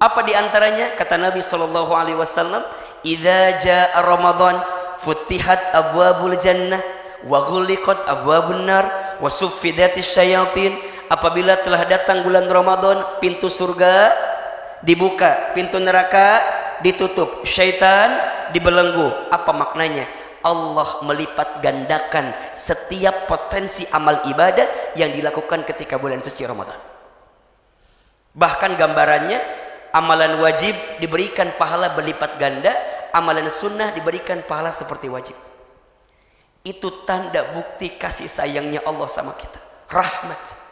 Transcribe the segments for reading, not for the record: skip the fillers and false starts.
Apa diantaranya? Kata Nabi SAW, idza jaa Ramadan futihat abwabul jannah wa ghuliqat abwabun nar wa suffidatis syayatin. Apabila telah datang bulan Ramadan, pintu surga dibuka, pintu neraka ditutup, syaitan dibelenggu. Apa maknanya? Allah melipat gandakan setiap potensi amal ibadah yang dilakukan ketika bulan suci Ramadan. Bahkan gambarannya, amalan wajib diberikan pahala berlipat ganda, amalan sunnah diberikan pahala seperti wajib. Itu tanda bukti kasih sayangnya Allah sama kita, rahmat.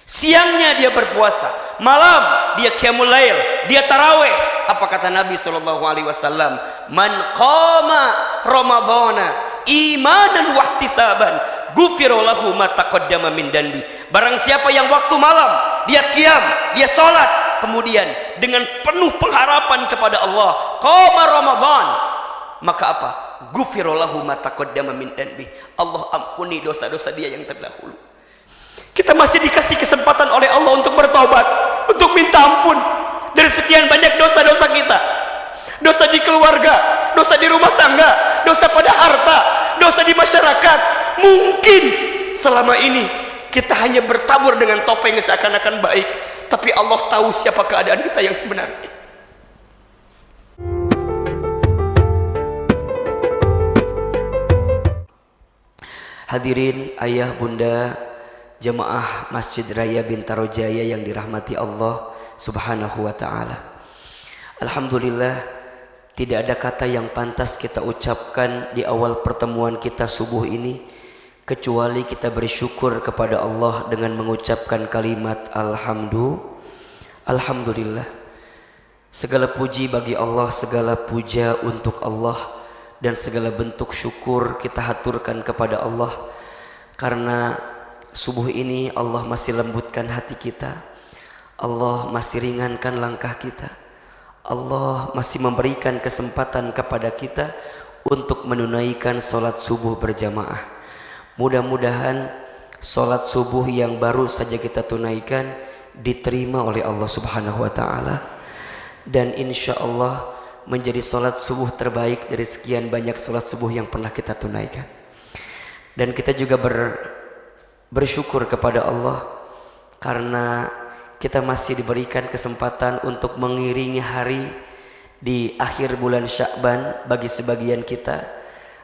Siangnya dia berpuasa, malam dia qiyamul lail, dia tarawih. Apa kata Nabi SAW? Man qama ramadhana imanan wa ihtisaban ghufira lahu ma taqaddama min danbi. Barang siapa yang waktu malam dia qiyam, dia salat, kemudian dengan penuh pengharapan kepada Allah, qama Ramadan, maka apa? Ghufira lahu ma taqaddama min danbi. Allah ampuni dosa-dosa dia yang terdahulu. Kita masih dikasih kesempatan oleh Allah untuk bertobat, untuk minta ampun dari sekian banyak dosa-dosa kita. Dosa di keluarga, dosa di rumah tangga, dosa pada harta, dosa di masyarakat. Mungkin selama ini kita hanya bertabur dengan topeng seakan-akan baik, tapi Allah tahu siapa keadaan kita yang sebenarnya. Hadirin ayah bunda jemaah Masjid Raya Bintaro Jaya yang dirahmati Allah Subhanahu wa ta'ala. Alhamdulillah, tidak ada kata yang pantas kita ucapkan di awal pertemuan kita subuh ini kecuali kita bersyukur kepada Allah dengan mengucapkan kalimat Alhamdulillah. Segala puji bagi Allah, segala puja untuk Allah, dan segala bentuk syukur kita haturkan kepada Allah karena subuh ini Allah masih lembutkan hati kita, Allah masih ringankan langkah kita, Allah masih memberikan kesempatan kepada kita untuk menunaikan sholat subuh berjamaah. Mudah-mudahan sholat subuh yang baru saja kita tunaikan diterima oleh Allah Subhanahu wa ta'ala, dan insya Allah menjadi sholat subuh terbaik dari sekian banyak sholat subuh yang pernah kita tunaikan. Dan kita juga bersyukur kepada Allah karena kita masih diberikan kesempatan untuk mengiringi hari di akhir bulan Sya'ban bagi sebagian kita,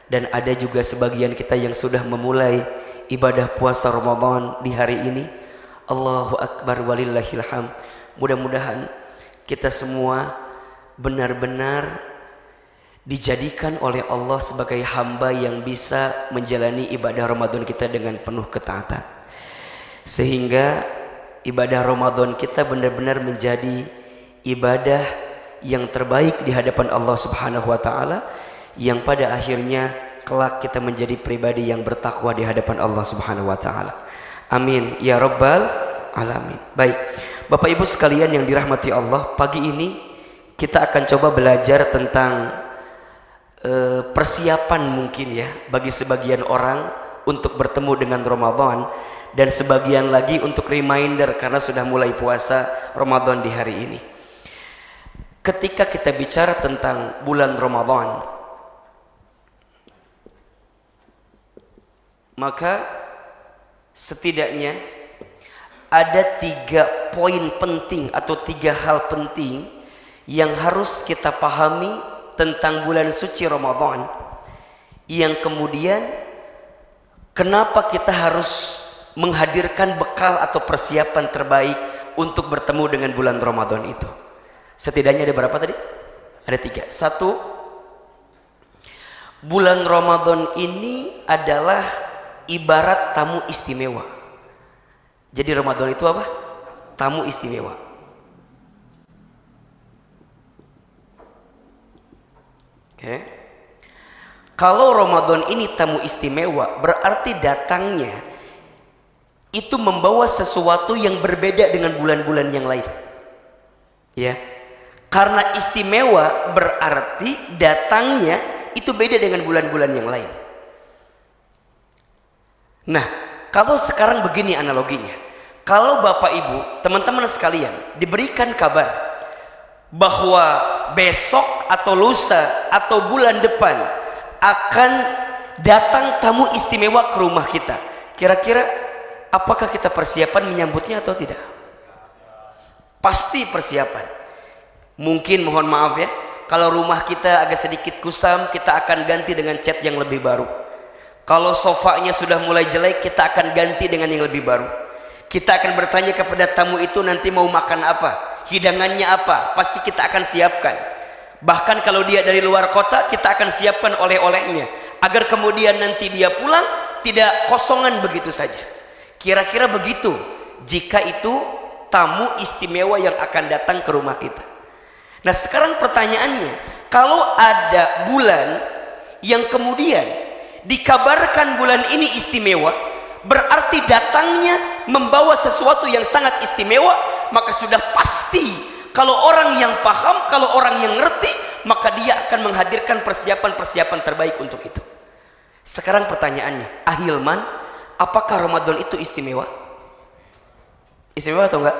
dan ada juga sebagian kita yang sudah memulai ibadah puasa Ramadan di hari ini. Allahu Akbar walillahil hamd. Mudah-mudahan kita semua benar-benar dijadikan oleh Allah sebagai hamba yang bisa menjalani ibadah Ramadan kita dengan penuh ketaatan, sehingga ibadah Ramadan kita benar-benar menjadi ibadah yang terbaik di hadapan Allah Subhanahu wa ta'ala, yang pada akhirnya kelak kita menjadi pribadi yang bertakwa di hadapan Allah Subhanahu wa ta'ala. Amin ya rabbal alamin. Baik, Bapak Ibu sekalian yang dirahmati Allah, pagi ini kita akan coba belajar tentang persiapan mungkin ya bagi sebagian orang untuk bertemu dengan Ramadan, dan sebagian lagi untuk reminder karena sudah mulai puasa Ramadan di hari ini. Ketika kita bicara tentang bulan Ramadan, maka setidaknya ada 3 poin penting atau 3 hal penting yang harus kita pahami tentang bulan suci Ramadan, yang kemudian kenapa kita harus menghadirkan bekal atau persiapan terbaik untuk bertemu dengan bulan Ramadan itu. Setidaknya ada berapa tadi? Ada 3. 1, bulan Ramadan ini adalah ibarat tamu istimewa. Jadi Ramadan itu apa? Tamu istimewa. Oke. Kalau Ramadan ini tamu istimewa, berarti datangnya itu membawa sesuatu yang berbeda dengan bulan-bulan yang lain. Ya. Karena istimewa berarti datangnya itu beda dengan bulan-bulan yang lain. Nah, kalau sekarang begini analoginya. Kalau Bapak Ibu, teman-teman sekalian, diberikan kabar bahwa besok atau lusa atau bulan depan akan datang tamu istimewa ke rumah kita, kira-kira apakah kita persiapan menyambutnya atau tidak? Pasti persiapan. Mungkin mohon maaf ya, kalau rumah kita agak sedikit kusam, kita akan ganti dengan cat yang lebih baru. Kalau sofanya sudah mulai jelek, kita akan ganti dengan yang lebih baru. Kita akan bertanya kepada tamu itu nanti mau makan apa, hidangannya apa, pasti kita akan siapkan. Bahkan kalau dia dari luar kota, kita akan siapkan oleh-olehnya, agar kemudian nanti dia pulang tidak kosongan begitu saja. Kira-kira begitu jika itu tamu istimewa yang akan datang ke rumah kita. Nah sekarang pertanyaannya, kalau ada bulan yang kemudian dikabarkan bulan ini istimewa, berarti datangnya membawa sesuatu yang sangat istimewa, maka sudah pasti kalau orang yang paham, kalau orang yang ngerti, maka dia akan menghadirkan persiapan-persiapan terbaik untuk itu. Sekarang pertanyaannya, Ahilman, apakah Ramadan itu istimewa? Istimewa atau enggak?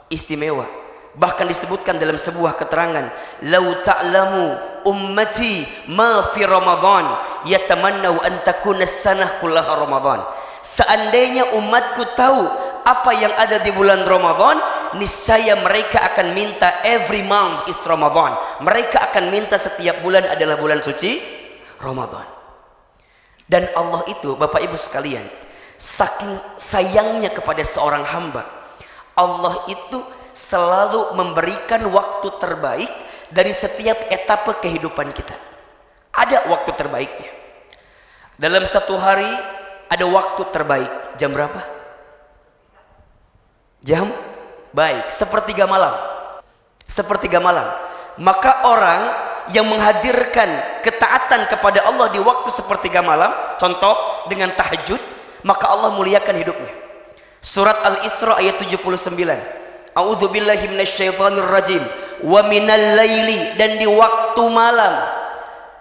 Istimewa. Bahkan disebutkan dalam sebuah keterangan, lau ta'lamu ummati ma fi Ramadan yatamannau an takuna sanah kullaha Ramadan. Seandainya umatku tahu apa yang ada di bulan Ramadan, niscaya mereka akan minta every month is Ramadan. Mereka akan minta setiap bulan adalah bulan suci Ramadan. Dan Allah itu, Bapak Ibu sekalian, saking sayangnya kepada seorang hamba, Allah itu selalu memberikan waktu terbaik dari setiap etapa kehidupan kita. Ada waktu terbaiknya. Dalam satu hari ada waktu terbaik. Jam berapa? Jam baik, sepertiga malam. Sepertiga malam. Maka orang yang menghadirkan ketaatan kepada Allah di waktu sepertiga malam, contoh dengan tahajud, maka Allah muliakan hidupnya. Surat Al-Isra ayat 79. A'udzubillahi minasyaitonirrajim. Wa minal laili, dan di waktu malam,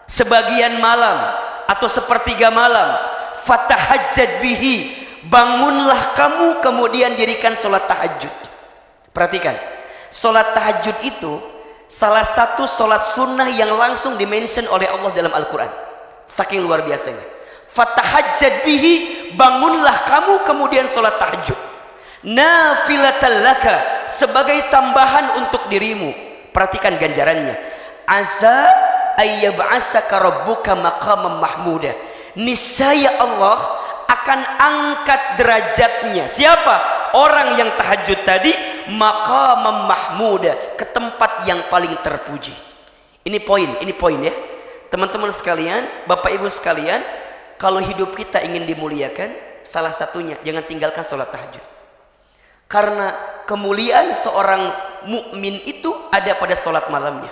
sebagian malam atau sepertiga malam, fatahajjad bihi, bangunlah kamu kemudian dirikan sholat tahajud. Perhatikan, sholat tahajud itu salah satu sholat sunnah yang langsung dimention oleh Allah dalam Al-Quran. Saking luar biasanya. Fatahajjad bihi, bangunlah kamu kemudian sholat tahajud. Nafilatan laka, sebagai tambahan untuk dirimu. Perhatikan ganjarannya. Asa ayyab'asaka rabbuka maqaman mahmuda. Niscaya Allah akan angkat derajatnya. Siapa? Orang yang tahajud tadi, maqaman mahmuda, ke tempat yang paling terpuji. Ini poin ya. Teman-teman sekalian, Bapak Ibu sekalian, kalau hidup kita ingin dimuliakan, salah satunya jangan tinggalkan sholat tahajud. Karena kemuliaan seorang mukmin itu ada pada sholat malamnya.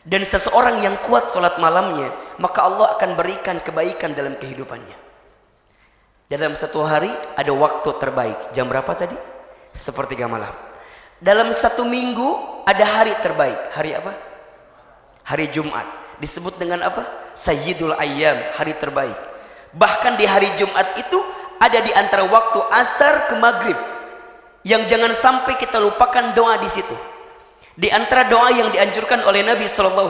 Dan seseorang yang kuat sholat malamnya, maka Allah akan berikan kebaikan dalam kehidupannya. Dalam satu hari ada waktu terbaik. Jam berapa tadi? Sepertiga malam. Dalam satu minggu ada hari terbaik. Hari apa? Hari Jumat. Disebut dengan apa? Sayyidul Ayyam, hari terbaik. Bahkan di hari Jumat itu ada di antara waktu asar ke maghrib, yang jangan sampai kita lupakan doa di situ. Di antara doa yang dianjurkan oleh Nabi SAW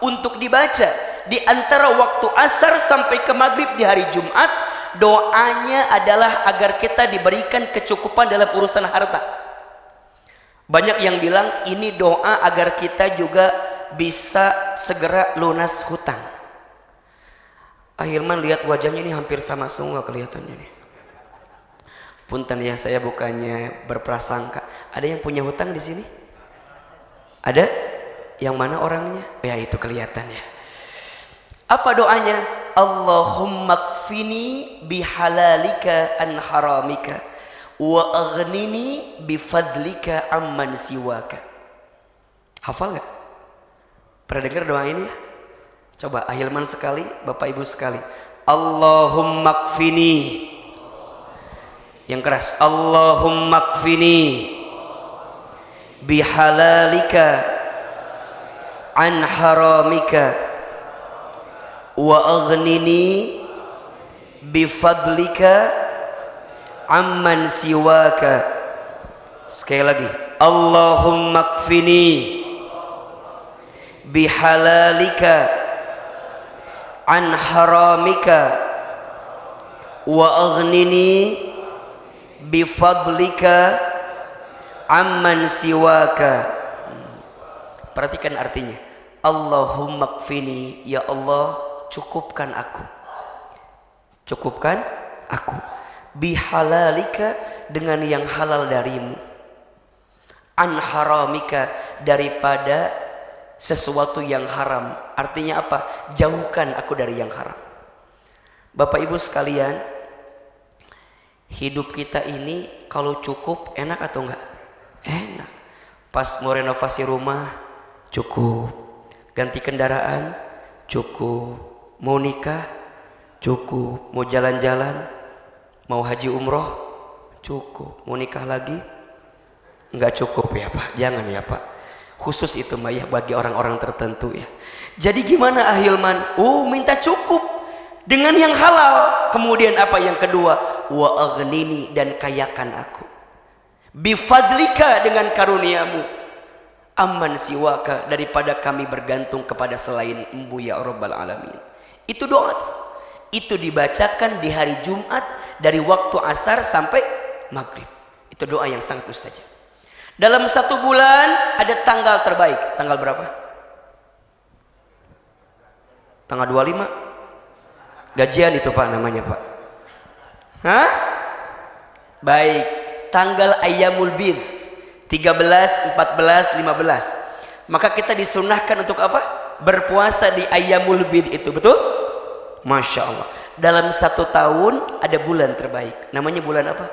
untuk dibaca di antara waktu asar sampai ke maghrib di hari Jumat, doanya adalah agar kita diberikan kecukupan dalam urusan harta. Banyak yang bilang ini doa agar kita juga bisa segera lunas hutang. Ahilman lihat wajahnya ini hampir sama semua kelihatannya nih. Punten ya, saya bukannya berprasangka. Ada yang punya hutang di sini? Ada? Yang mana orangnya? Ya itu kelihatannya. Apa doanya? Allahumma kfini bihalalika an haramika wa aghnini bifadlika amman siwaka. Hafal gak? Pernah dengar doa ini ya? Coba Ahilman sekali, Bapak Ibu sekali. Allahumma kfini. Yang keras, Allahumma kfini bihalalika an haramika wa aghnini bifadlika amman siwaka. Sekali lagi, Allahumma kfini bihalalika an haramika wa aghnini bifadlika amman siwaka. Perhatikan artinya. Allahumma kfini, ya Allah cukupkan aku, cukupkan aku, bihalalika dengan yang halal darimu, an haramika daripada sesuatu yang haram. Artinya apa? Jauhkan aku dari yang haram. Bapak Ibu sekalian, hidup kita ini kalau cukup enak atau enggak? Enak. Pas mau renovasi rumah cukup, ganti kendaraan cukup, mau nikah cukup, mau jalan-jalan, mau haji umroh cukup, mau nikah lagi enggak cukup ya Pak, jangan ya Pak. Khusus itu mah ya bagi orang-orang tertentu ya. Jadi gimana Ahilman? Minta cukup dengan yang halal. Kemudian apa yang kedua? Wa aghnini, dan kayakan aku. Bifadlika, dengan karuniamu. Amman siwaka, daripada kami bergantung kepada selain Embu ya Rabbal Alamin. Itu doa tuh. Itu dibacakan di hari Jumat dari waktu asar sampai maghrib. Itu doa yang sangat mustajab. Dalam satu bulan ada tanggal terbaik. Tanggal berapa? Tanggal 25. Gajian itu Pak namanya Pak. Hah? Baik. Tanggal Ayyamul Bid. 13, 14, 15. Maka kita disunahkan untuk apa? Berpuasa di Ayyamul Bid itu, betul? Masya Allah. Dalam satu tahun ada bulan terbaik. Namanya bulan apa?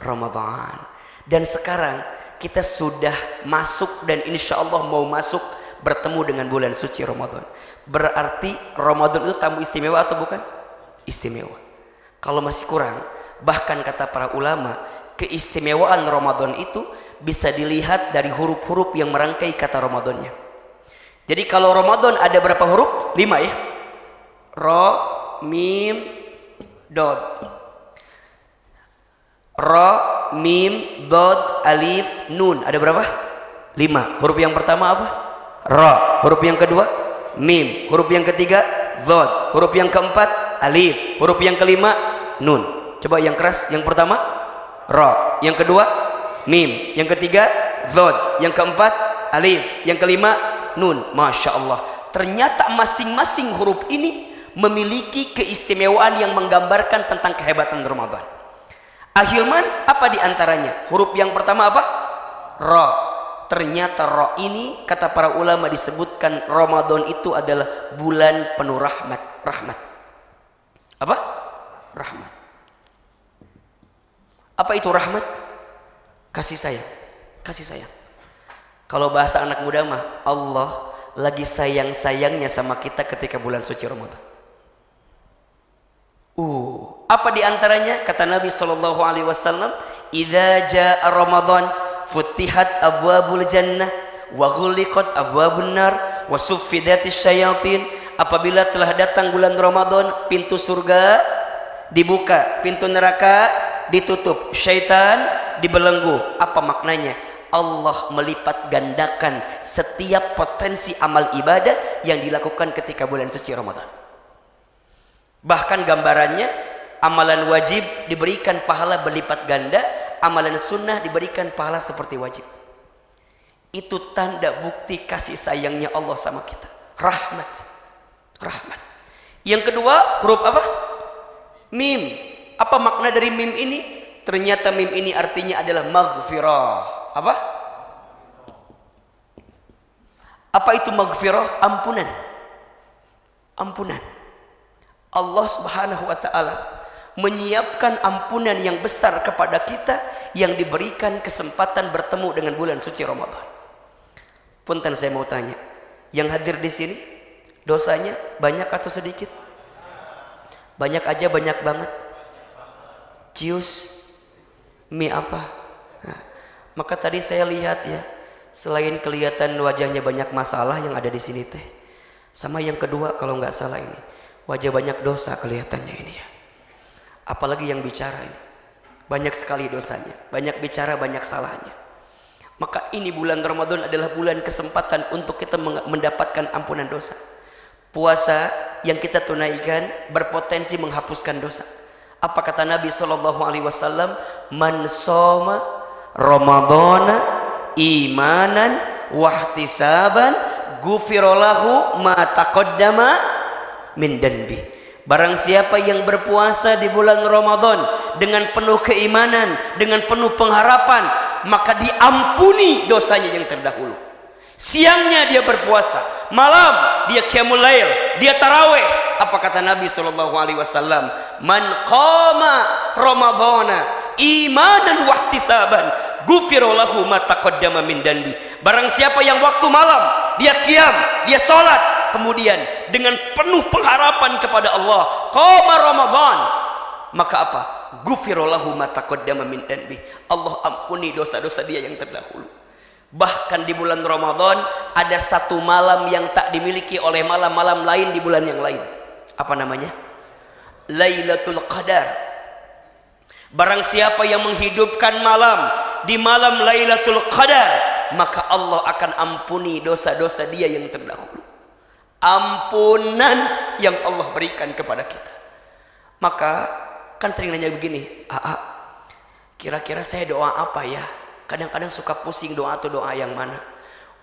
Ramadan. Dan sekarang kita sudah masuk dan insya Allah mau masuk bertemu dengan bulan suci Ramadan. Berarti Ramadan itu tamu istimewa atau bukan? Istimewa. Kalau masih kurang, bahkan kata para ulama, keistimewaan Ramadan itu bisa dilihat dari huruf-huruf yang merangkai kata Ramadannya. Jadi kalau Ramadan ada berapa huruf? 5 ya. Ro, mim, dod. Ro, mim, dod, alif, nun. Ada berapa? 5. Huruf yang pertama apa? Ro. Huruf yang kedua? Mim. Huruf yang ketiga? Dod. Huruf yang keempat? Alif. Huruf yang kelima? Nun. Coba yang keras. Yang pertama? Ro. Yang kedua? Mim. Yang ketiga? Dod. Yang keempat? Alif. Yang kelima? Nun. Masya Allah. Ternyata masing-masing huruf ini memiliki keistimewaan yang menggambarkan tentang kehebatan Ramadan. Ahilman, apa diantaranya? Huruf yang pertama apa? Ra. Ternyata ra ini kata para ulama disebutkan Ramadan itu adalah bulan penuh rahmat. Rahmat. Apa? Rahmat. Apa itu rahmat? Kasih sayang. Kasih sayang. Kalau bahasa anak muda mah, Allah lagi sayang-sayangnya sama kita ketika bulan suci Ramadan. Apa diantaranya? Kata Nabi SAW, "Idza jaa Ramadan, futihat abwabul jannah, wa ghuliqat abwabun nar, wa suffidatis syayatin." Apabila telah datang bulan Ramadan, pintu surga dibuka, pintu neraka ditutup, syaitan dibelenggu. Apa maknanya? Allah melipat gandakan setiap potensi amal ibadah yang dilakukan ketika bulan suci Ramadan. Bahkan gambarannya, amalan wajib diberikan pahala berlipat ganda, amalan sunnah diberikan pahala seperti wajib. Itu tanda bukti kasih sayangnya Allah sama kita. Rahmat. Rahmat. Yang kedua, huruf apa? Mim. Apa makna dari mim ini? Ternyata mim ini artinya adalah maghfirah. Apa? Apa itu maghfirah? Ampunan. Ampunan. Allah Subhanahu wa taala menyiapkan ampunan yang besar kepada kita yang diberikan kesempatan bertemu dengan bulan suci Ramadan. Punten saya mau tanya, yang hadir di sini dosanya banyak atau sedikit? Banyak aja, banyak banget. Cius mie apa? Nah, maka tadi saya lihat ya, selain kelihatan wajahnya banyak masalah yang ada di sini teh, sama yang kedua kalau nggak salah ini, wajah banyak dosa kelihatannya ini ya. Apalagi yang bicara ini. banyak sekali dosanya, banyak bicara, banyak salahnya. Maka ini bulan Ramadan adalah bulan kesempatan untuk kita mendapatkan ampunan dosa. Puasa yang kita tunaikan berpotensi menghapuskan dosa. Apa kata Nabi SAW? Man shoma Ramadana imanan wahtisaban ghufira lahu ma taqaddama min danbi. Barang siapa yang berpuasa di bulan Ramadan dengan penuh keimanan, dengan penuh pengharapan, maka diampuni dosanya yang terdahulu. Siangnya dia berpuasa, malam dia qiyamul lail, dia tarawih. Apa kata Nabi SAW? Man qama Ramadana imanan wahtisaban ghufira lahu ma taqaddama min danbi. Barang siapa yang waktu malam dia qiyam, dia salat, kemudian dengan penuh pengharapan kepada Allah, qama Ramadan, maka apa? Ghufira lahu ma taqaddama min danbi. Allah ampuni dosa-dosa dia yang terdahulu. Bahkan di bulan Ramadan ada satu malam yang tak dimiliki oleh malam-malam lain di bulan yang lain. Apa namanya? Lailatul Qadar. Barang siapa yang menghidupkan malam di malam Lailatul Qadar, maka Allah akan ampuni dosa-dosa dia yang terdahulu. Ampunan yang Allah berikan kepada kita. Maka kan sering nanya begini, kira-kira saya doa apa ya? Kadang-kadang suka pusing doa atau doa yang mana.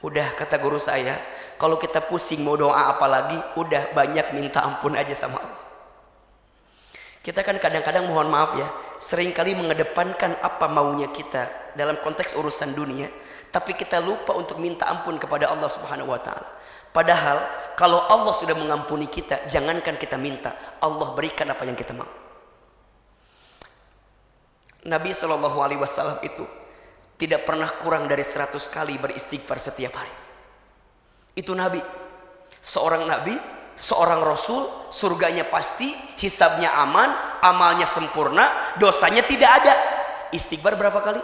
Udah kata guru saya, kalau kita pusing mau doa apa lagi, udah banyak minta ampun aja sama Allah. Kita kan kadang-kadang mohon maaf ya, seringkali mengedepankan apa maunya kita dalam konteks urusan dunia, tapi kita lupa untuk minta ampun kepada Allah Subhanahu wa taala. Padahal kalau Allah sudah mengampuni kita, jangankan kita minta, Allah berikan apa yang kita mau. Nabi SAW itu tidak pernah kurang dari 100 kali beristighfar setiap hari. Itu Nabi. Seorang Nabi, seorang Rasul, surganya pasti, hisabnya aman, amalnya sempurna, dosanya tidak ada. Istighfar berapa kali?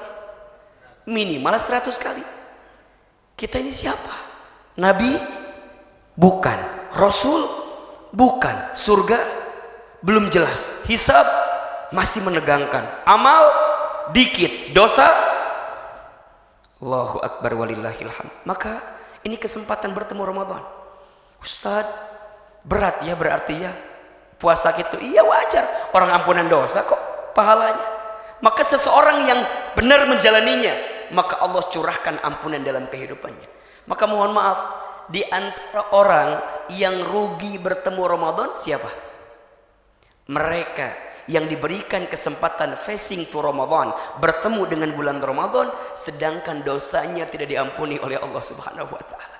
Minimal 100 kali. Kita ini siapa? Nabi? Bukan. Rasul? Bukan. Surga? Belum jelas. Hisab? Masih menegangkan. Amal? Dikit. Dosa? Allahu Akbar walillahil hamd. Maka ini kesempatan bertemu Ramadan. Ustadz, berat ya berarti ya puasa gitu. Iya wajar, orang ampunan dosa kok pahalanya. Maka seseorang yang benar menjalaninya, maka Allah curahkan ampunan dalam kehidupannya. Maka mohon maaf, di antara orang yang rugi bertemu Ramadan siapa? Mereka yang diberikan kesempatan facing to Ramadan, bertemu dengan bulan Ramadan, sedangkan dosanya tidak diampuni oleh Allah Subhanahu wa taala.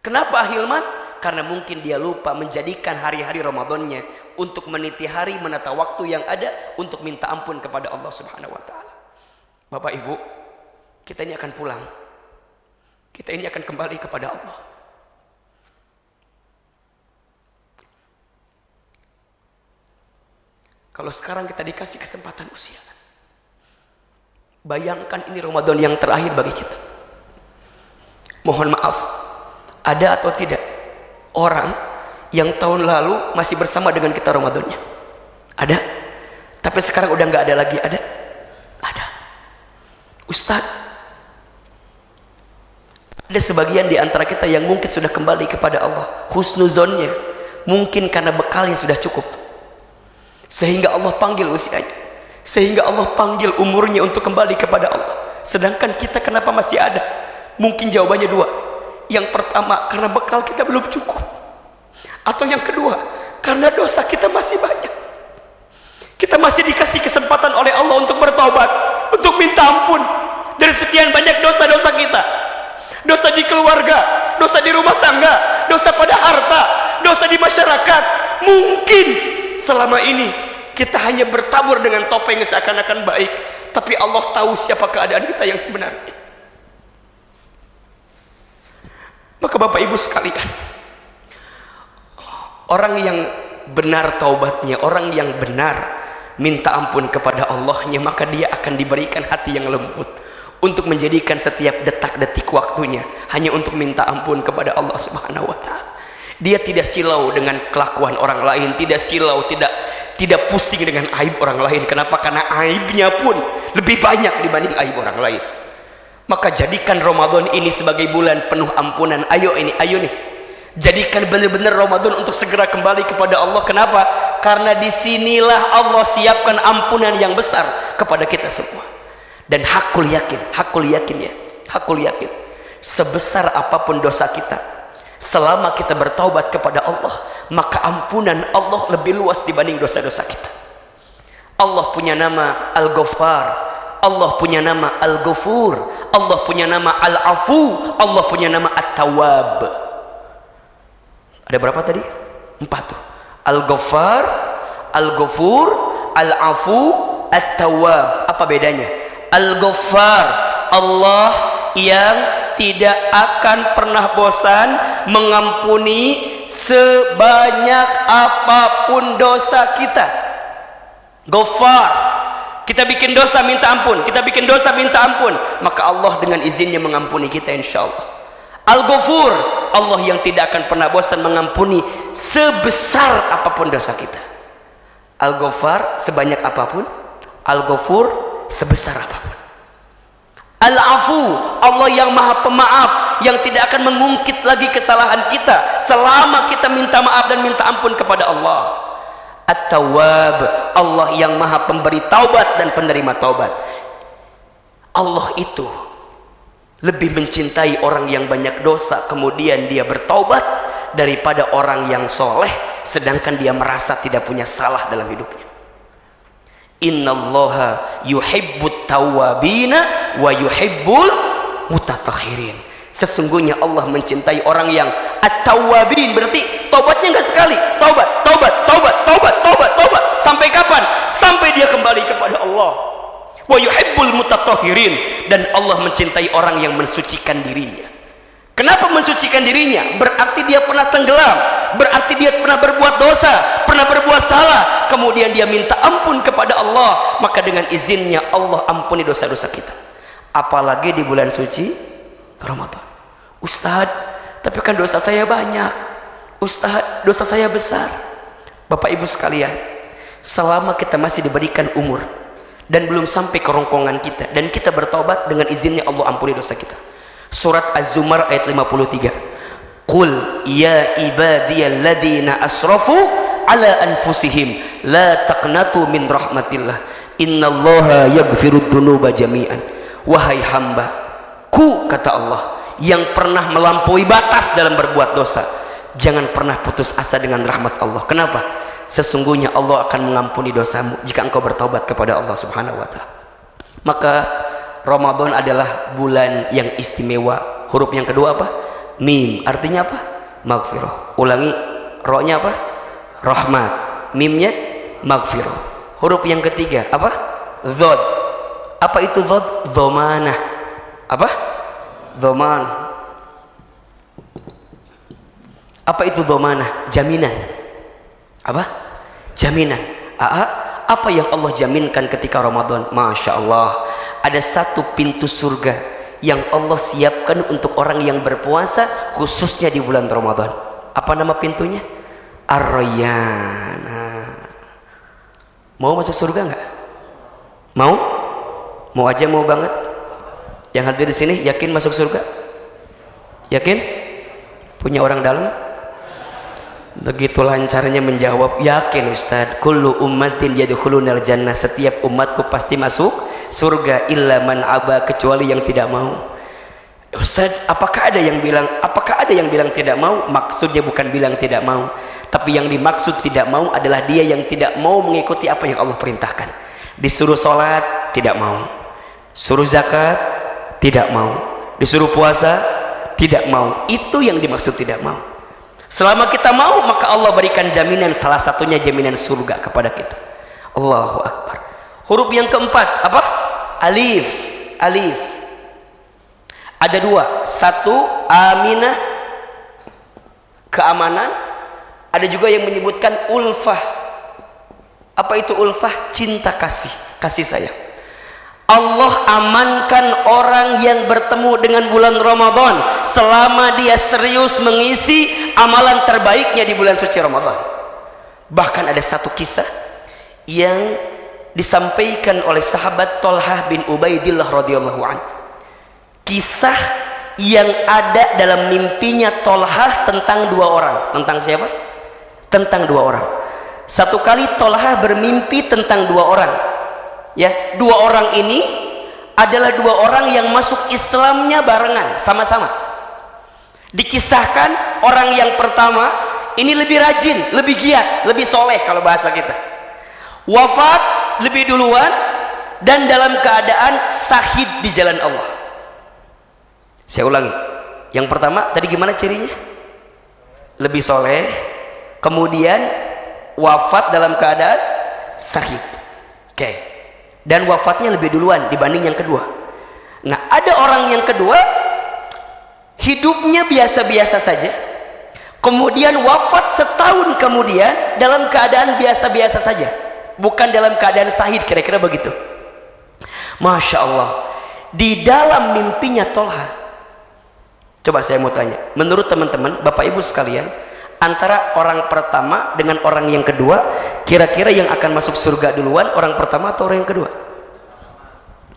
Kenapa ahilman? Karena mungkin dia lupa menjadikan hari-hari Ramadannya untuk meniti hari, menata waktu yang ada untuk minta ampun kepada Allah Subhanahu wa taala. Bapak Ibu, kita ini akan pulang. Kita ini akan kembali kepada Allah. Kalau sekarang kita dikasih kesempatan usia, bayangkan ini Ramadan yang terakhir bagi kita. Mohon maaf, ada atau tidak orang yang tahun lalu masih bersama dengan kita Ramadannya? Ada. Tapi sekarang udah nggak ada lagi. Ada? Ada. Ustadz, ada sebagian di antara kita yang mungkin sudah kembali kepada Allah, husnuzonnya, mungkin karena bekalnya sudah cukup, sehingga Allah panggil usianya, sehingga Allah panggil umurnya untuk kembali kepada Allah. Sedangkan kita kenapa masih ada? Mungkin jawabannya dua. Yang pertama, karena bekal kita belum cukup. Atau yang kedua, karena dosa kita masih banyak. Kita masih dikasih kesempatan oleh Allah untuk bertobat, untuk minta ampun dari sekian banyak dosa-dosa kita. Dosa di keluarga, dosa di rumah tangga, dosa pada harta, dosa di masyarakat. Mungkin selama ini kita hanya bertabur dengan topeng seakan-akan baik, tapi Allah tahu siapa keadaan kita yang sebenarnya. Maka Bapak Ibu sekalian, orang yang benar taubatnya, orang yang benar minta ampun kepada Allahnya, maka dia akan diberikan hati yang lembut untuk menjadikan setiap detak-detik waktunya hanya untuk minta ampun kepada Allah Subhanahu wa taala. Dia tidak silau dengan kelakuan orang lain, tidak silau, tidak pusing dengan aib orang lain. Kenapa? Karena aibnya pun lebih banyak dibanding aib orang lain. Maka jadikan Ramadan ini sebagai bulan penuh ampunan. Ayo nih, jadikan benar-benar Ramadan untuk segera kembali kepada Allah. Kenapa? Karena disinilah Allah siapkan ampunan yang besar kepada kita semua. Dan hakul yakin, sebesar apapun dosa kita, selama kita bertaubat kepada Allah, maka ampunan Allah lebih luas dibanding dosa-dosa kita. Allah punya nama Al-Ghaffar, Allah punya nama Al-Ghafur, Allah punya nama Al-Afu, Allah punya nama At-Tawwab. Ada berapa tadi? 4 tuh. Al-Ghaffar, Al-Ghafur, Al-Afu, At-Tawwab. Apa bedanya? Al-Ghaffar, Allah yang tidak akan pernah bosan mengampuni sebanyak apapun dosa kita. Ghaffar, kita bikin dosa minta ampun, maka Allah dengan izinnya mengampuni kita insyaallah. Al-Ghafur, Allah yang tidak akan pernah bosan mengampuni sebesar apapun dosa kita. Al-Ghaffar sebanyak apapun, Al-Ghafur sebesar apapun. Al-Afu, Allah yang maha pemaaf, yang tidak akan mengungkit lagi kesalahan kita selama kita minta maaf dan minta ampun kepada Allah. At-Tawwab, Allah yang maha pemberi taubat dan penerima taubat. Allah itu lebih mencintai orang yang banyak dosa kemudian dia bertaubat daripada orang yang soleh sedangkan dia merasa tidak punya salah dalam hidupnya. Innallaha yuhibbut tawwabina wa yuhibbul mutatahhirin. Sesungguhnya Allah mencintai orang yang at-tawwabin, berarti taubatnya enggak sekali, taubat. Sampai kapan? Sampai dia kembali kepada Allah. Wa yuhibbul mutatahhirin, dan Allah mencintai orang yang mensucikan dirinya. Kenapa mensucikan dirinya? Berarti dia pernah tenggelam, berarti dia pernah berbuat dosa, pernah berbuat salah, kemudian dia minta ampun kepada Allah, maka dengan izinnya Allah ampuni dosa-dosa kita. Apalagi di bulan suci Ramadan. Ustaz, tapi kan dosa saya banyak. Ustaz, dosa saya besar. Bapak Ibu sekalian, selama kita masih diberikan umur dan belum sampai ke rongkongan kita dan kita bertobat, dengan izinnya Allah ampuni dosa kita. Surat Az-Zumar ayat 53. Qul ya ibadiyalladzina asrafu ala anfusihim la taqnatu min rahmatillah innallaha yaghfirud dzunuba jami'an. Wahai hambaku, kata Allah, yang pernah melampaui batas dalam berbuat dosa, jangan pernah putus asa dengan rahmat Allah. Kenapa? Sesungguhnya Allah akan mengampuni dosamu jika engkau bertaubat kepada Allah Subhanahu wa ta'ala. Maka Ramadan adalah bulan yang istimewa. Huruf yang kedua apa? Mim. Artinya apa? Maghfirah. Ulangi, ro-nya apa? Rahmat. Mimnya maghfirah. Huruf yang ketiga apa? Dhod. Apa itu dhod? Dhamanah. Apa? Dhamanah. Apa itu dhamanah? Jaminan. Apa? Jaminan. Apa yang Allah jaminkan ketika Ramadan? Masya Allah, ada satu pintu surga yang Allah siapkan untuk orang yang berpuasa khususnya di bulan Ramadan. Apa nama pintunya? Ar-Rayyan. Mau masuk surga nggak? Mau? Mau aja, mau banget. Yang hadir di sini yakin masuk surga? Yakin? Punya orang dalam? Begitu lancarnya menjawab, yakin Ustaz. Kullu ummatin yadkhulunal jannah, setiap umatku pasti masuk surga illa man aba, kecuali yang tidak mau. Ustaz, apakah ada yang bilang tidak mau? Maksudnya bukan bilang tidak mau, tapi yang dimaksud tidak mau adalah dia yang tidak mau mengikuti apa yang Allah perintahkan. Disuruh sholat tidak mau, suruh zakat tidak mau, disuruh puasa tidak mau. Itu yang dimaksud tidak mau. Selama kita mau, maka Allah berikan jaminan, salah satunya jaminan surga kepada kita. Allahu Akbar. Huruf yang keempat apa? Alif. Alif. Ada dua. Satu, aminah, keamanan. Ada juga yang menyebutkan ulfah. Apa itu ulfah? Cinta kasih, kasih sayang. Allah amankan orang yang bertemu dengan bulan Ramadan selama dia serius mengisi amalan terbaiknya di bulan suci Ramadan. Bahkan ada satu kisah yang disampaikan oleh sahabat Thalhah bin Ubaidillah radhiyallahu an. Kisah yang ada dalam mimpinya Thalhah tentang dua orang. Tentang siapa? Tentang dua orang. Satu kali Thalhah bermimpi tentang dua orang. Ya, dua orang ini adalah dua orang yang masuk Islamnya barengan, sama-sama. Dikisahkan orang yang pertama ini lebih rajin, lebih giat, lebih soleh kalau bahasa kita. Wafat lebih duluan dan dalam keadaan syahid di jalan Allah. Saya ulangi. Yang pertama tadi gimana cirinya? Lebih soleh, kemudian wafat dalam keadaan syahid. Oke. Dan wafatnya lebih duluan dibanding yang kedua. Nah, ada orang yang kedua hidupnya biasa-biasa saja, kemudian wafat setahun kemudian dalam keadaan biasa-biasa saja, bukan dalam keadaan syahid, kira-kira begitu. Masya Allah, di dalam mimpinya Thalhah, coba saya mau tanya, menurut teman-teman Bapak Ibu sekalian, antara orang pertama dengan orang yang kedua, kira-kira yang akan masuk surga duluan orang pertama atau orang yang kedua?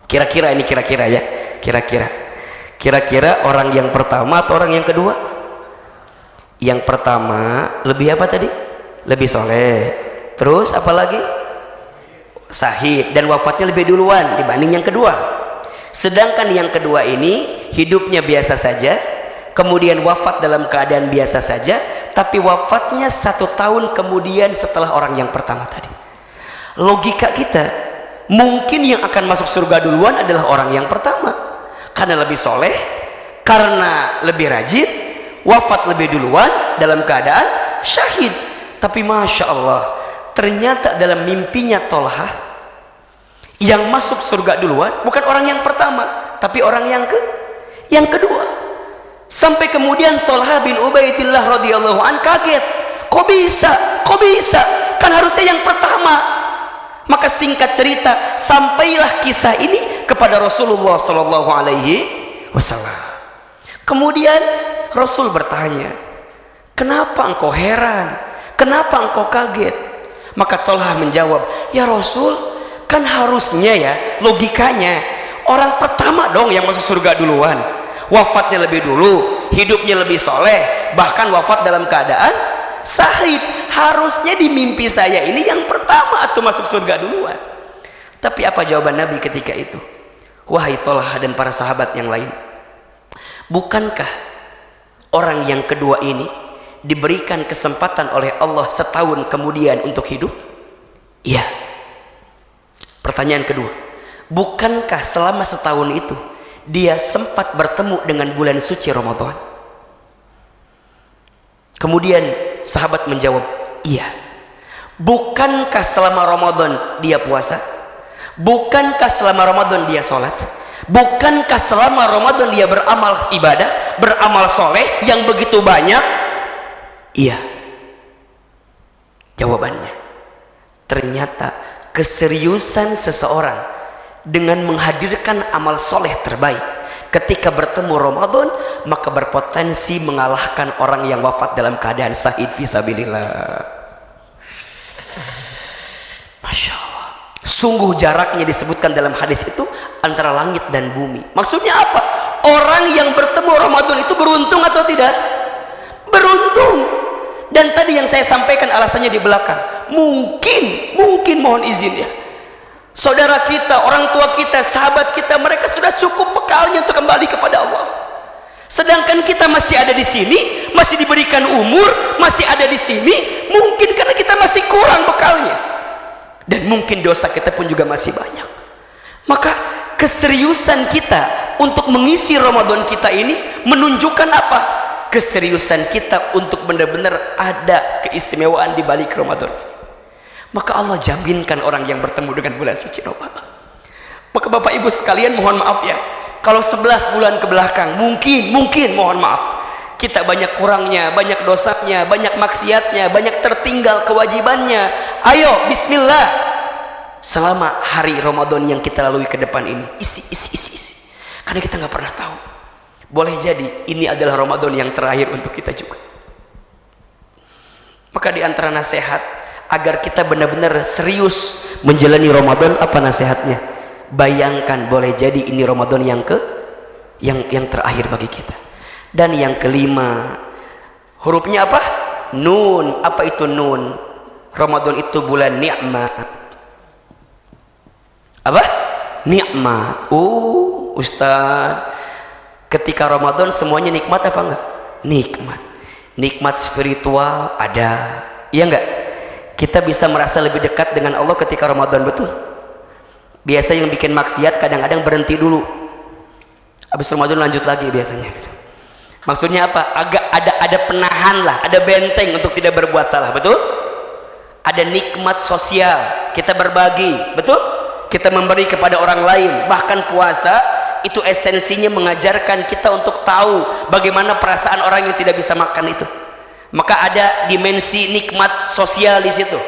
Kira-kira ini, kira-kira ya, kira-kira orang yang pertama atau orang yang kedua? Yang pertama lebih apa tadi? Lebih soleh. Terus apalagi? Syahid, dan wafatnya lebih duluan dibanding yang kedua. Sedangkan yang kedua ini hidupnya biasa saja, kemudian wafat dalam keadaan biasa saja, tapi wafatnya 1 tahun kemudian setelah orang yang pertama tadi. Logika kita, mungkin yang akan masuk surga duluan adalah orang yang pertama, karena lebih soleh, karena lebih rajin, wafat lebih duluan dalam keadaan syahid. Tapi Masya Allah, ternyata dalam mimpinya Thalhah, yang masuk surga duluan bukan orang yang pertama, tapi orang yang kedua. Sampai kemudian Thalhah bin Ubaidillah radhiyallahu an kaget, kok bisa, kan harusnya yang pertama. Maka singkat cerita, sampailah kisah ini kepada Rasulullah sallallahu alaihi wasallam. Kemudian Rasul bertanya, kenapa engkau heran, kenapa engkau kaget? Maka Thalhah menjawab, ya Rasul, kan harusnya ya, logikanya orang pertama dong yang masuk surga duluan, wafatnya lebih dulu, hidupnya lebih soleh, bahkan wafat dalam keadaan syahid. Harusnya di mimpi saya ini yang pertama atau masuk surga duluan. Tapi apa jawaban Nabi ketika itu? Wahai Thalhah dan para sahabat yang lain, bukankah orang yang kedua ini diberikan kesempatan oleh Allah setahun kemudian untuk hidup? Iya. Pertanyaan kedua, bukankah selama setahun itu dia sempat bertemu dengan bulan suci Ramadan? Kemudian sahabat menjawab, iya. Bukankah selama Ramadan dia puasa? Bukankah selama Ramadan dia sholat? Bukankah selama Ramadan dia beramal ibadah, beramal soleh yang begitu banyak? Iya. Jawabannya, ternyata keseriusan seseorang dengan menghadirkan amal soleh terbaik ketika bertemu Ramadan, maka berpotensi mengalahkan orang yang wafat dalam keadaan syahid fisabilillah. Masya Allah, sungguh jaraknya disebutkan dalam hadis itu antara langit dan bumi. Maksudnya apa? Orang yang bertemu Ramadan itu beruntung atau tidak? Beruntung. Dan tadi yang saya sampaikan alasannya di belakang, mungkin mohon izin ya, saudara kita, orang tua kita, sahabat kita, mereka sudah cukup bekalnya untuk kembali kepada Allah. Sedangkan kita masih ada di sini, masih diberikan umur, masih ada di sini, mungkin karena kita masih kurang bekalnya. Dan mungkin dosa kita pun juga masih banyak. Maka keseriusan kita untuk mengisi Ramadan kita ini menunjukkan apa? Keseriusan kita untuk benar-benar ada keistimewaan di balik Ramadan ini. Maka Allah jaminkan orang yang bertemu dengan bulan suci Ramadan. Maka Bapak Ibu sekalian, mohon maaf ya, kalau 11 bulan ke belakang mungkin mohon maaf, kita banyak kurangnya, banyak dosanya, banyak maksiatnya, banyak tertinggal kewajibannya. Ayo bismillah, selama hari Ramadan yang kita lalui ke depan ini, isi. Karena kita nggak pernah tahu, boleh jadi ini adalah Ramadan yang terakhir untuk kita juga. Maka di antara nasihat, agar kita benar-benar serius menjalani Ramadan. Apa nasihatnya? Bayangkan boleh jadi ini Ramadan yang terakhir bagi kita. Dan yang kelima, hurufnya apa? Nun. Apa itu nun? Ramadan itu bulan nikmat. Apa? Nikmat. Ustaz, ketika Ramadan semuanya nikmat apa enggak? Nikmat. Nikmat spiritual ada. Iya enggak? Kita bisa merasa lebih dekat dengan Allah ketika Ramadan, betul? Biasa yang bikin maksiat kadang-kadang berhenti dulu, habis Ramadan lanjut lagi biasanya. Maksudnya apa? Agak ada penahan lah, ada benteng untuk tidak berbuat salah, betul? Ada nikmat sosial, kita berbagi, betul? Kita memberi kepada orang lain. Bahkan puasa itu esensinya mengajarkan kita untuk tahu bagaimana perasaan orang yang tidak bisa makan itu. Maka ada dimensi nikmat sosial di situ.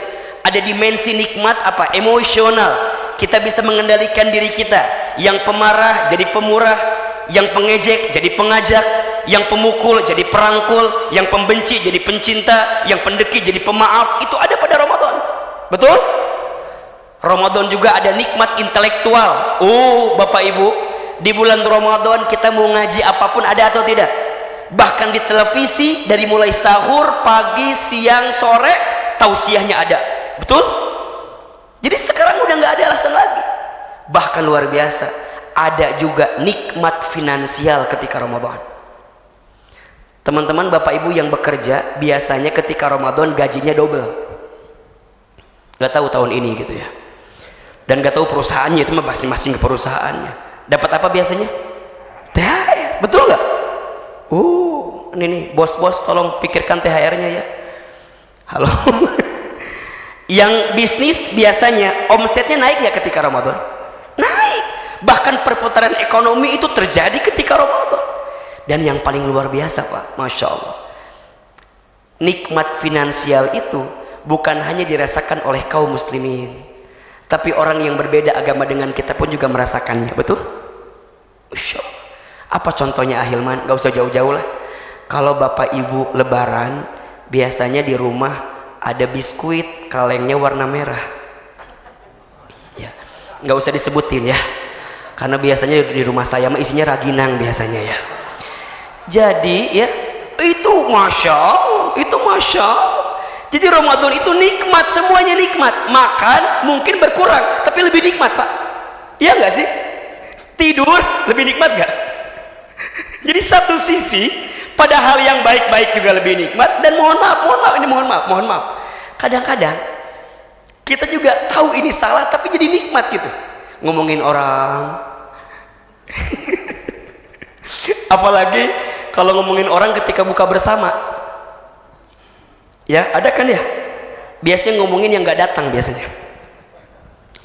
Ada dimensi nikmat apa? Emosional. Kita bisa mengendalikan diri kita. Yang pemarah jadi pemurah, yang pengejek jadi pengajak, yang pemukul jadi perangkul, yang pembenci jadi pencinta, yang pendeki jadi pemaaf. Itu ada pada Ramadan, betul? Ramadan juga ada nikmat intelektual. Bapak ibu, di bulan Ramadan kita mau ngaji apapun ada atau tidak? Bahkan di televisi dari mulai sahur, pagi, siang, sore, tausiahnya ada, betul? Jadi sekarang udah nggak ada alasan lagi. Bahkan luar biasa, ada juga nikmat finansial ketika Ramadan. Teman-teman bapak ibu yang bekerja, biasanya ketika Ramadan gajinya double. Gak tahu tahun ini gitu ya. Dan gak tahu perusahaannya, itu mah masing-masing ke perusahaannya. Dapat apa biasanya? THR, betul gak? Ini nih, bos-bos tolong pikirkan THR-nya ya. Halo. Yang bisnis biasanya omsetnya naik ya ketika Ramadan? Naik. Bahkan perputaran ekonomi itu terjadi ketika Ramadan. Dan yang paling luar biasa Pak, Masya Allah, nikmat finansial itu bukan hanya dirasakan oleh kaum muslimin, tapi orang yang berbeda agama dengan kita pun juga merasakannya, betul? Masya Allah. Apa contohnya Ahilman? Gak usah jauh-jauh lah. Kalau bapak ibu lebaran, biasanya di rumah ada biskuit kalengnya warna merah ya, gak usah disebutin ya, karena biasanya di rumah saya mah isinya raginang biasanya ya. Jadi ya, itu Masya Allah, itu Masya Allah. Jadi Ramadan itu nikmat, semuanya nikmat. Makan mungkin berkurang, tapi lebih nikmat Pak. Iya nggak sih? Tidur lebih nikmat nggak? Jadi satu sisi, pada hal yang baik-baik juga lebih nikmat. Dan mohon maaf. Kadang-kadang kita juga tahu ini salah, tapi jadi nikmat gitu. Ngomongin orang. Apalagi kalau ngomongin orang ketika buka bersama. Ya, ada kan ya? Biasanya ngomongin yang nggak datang biasanya.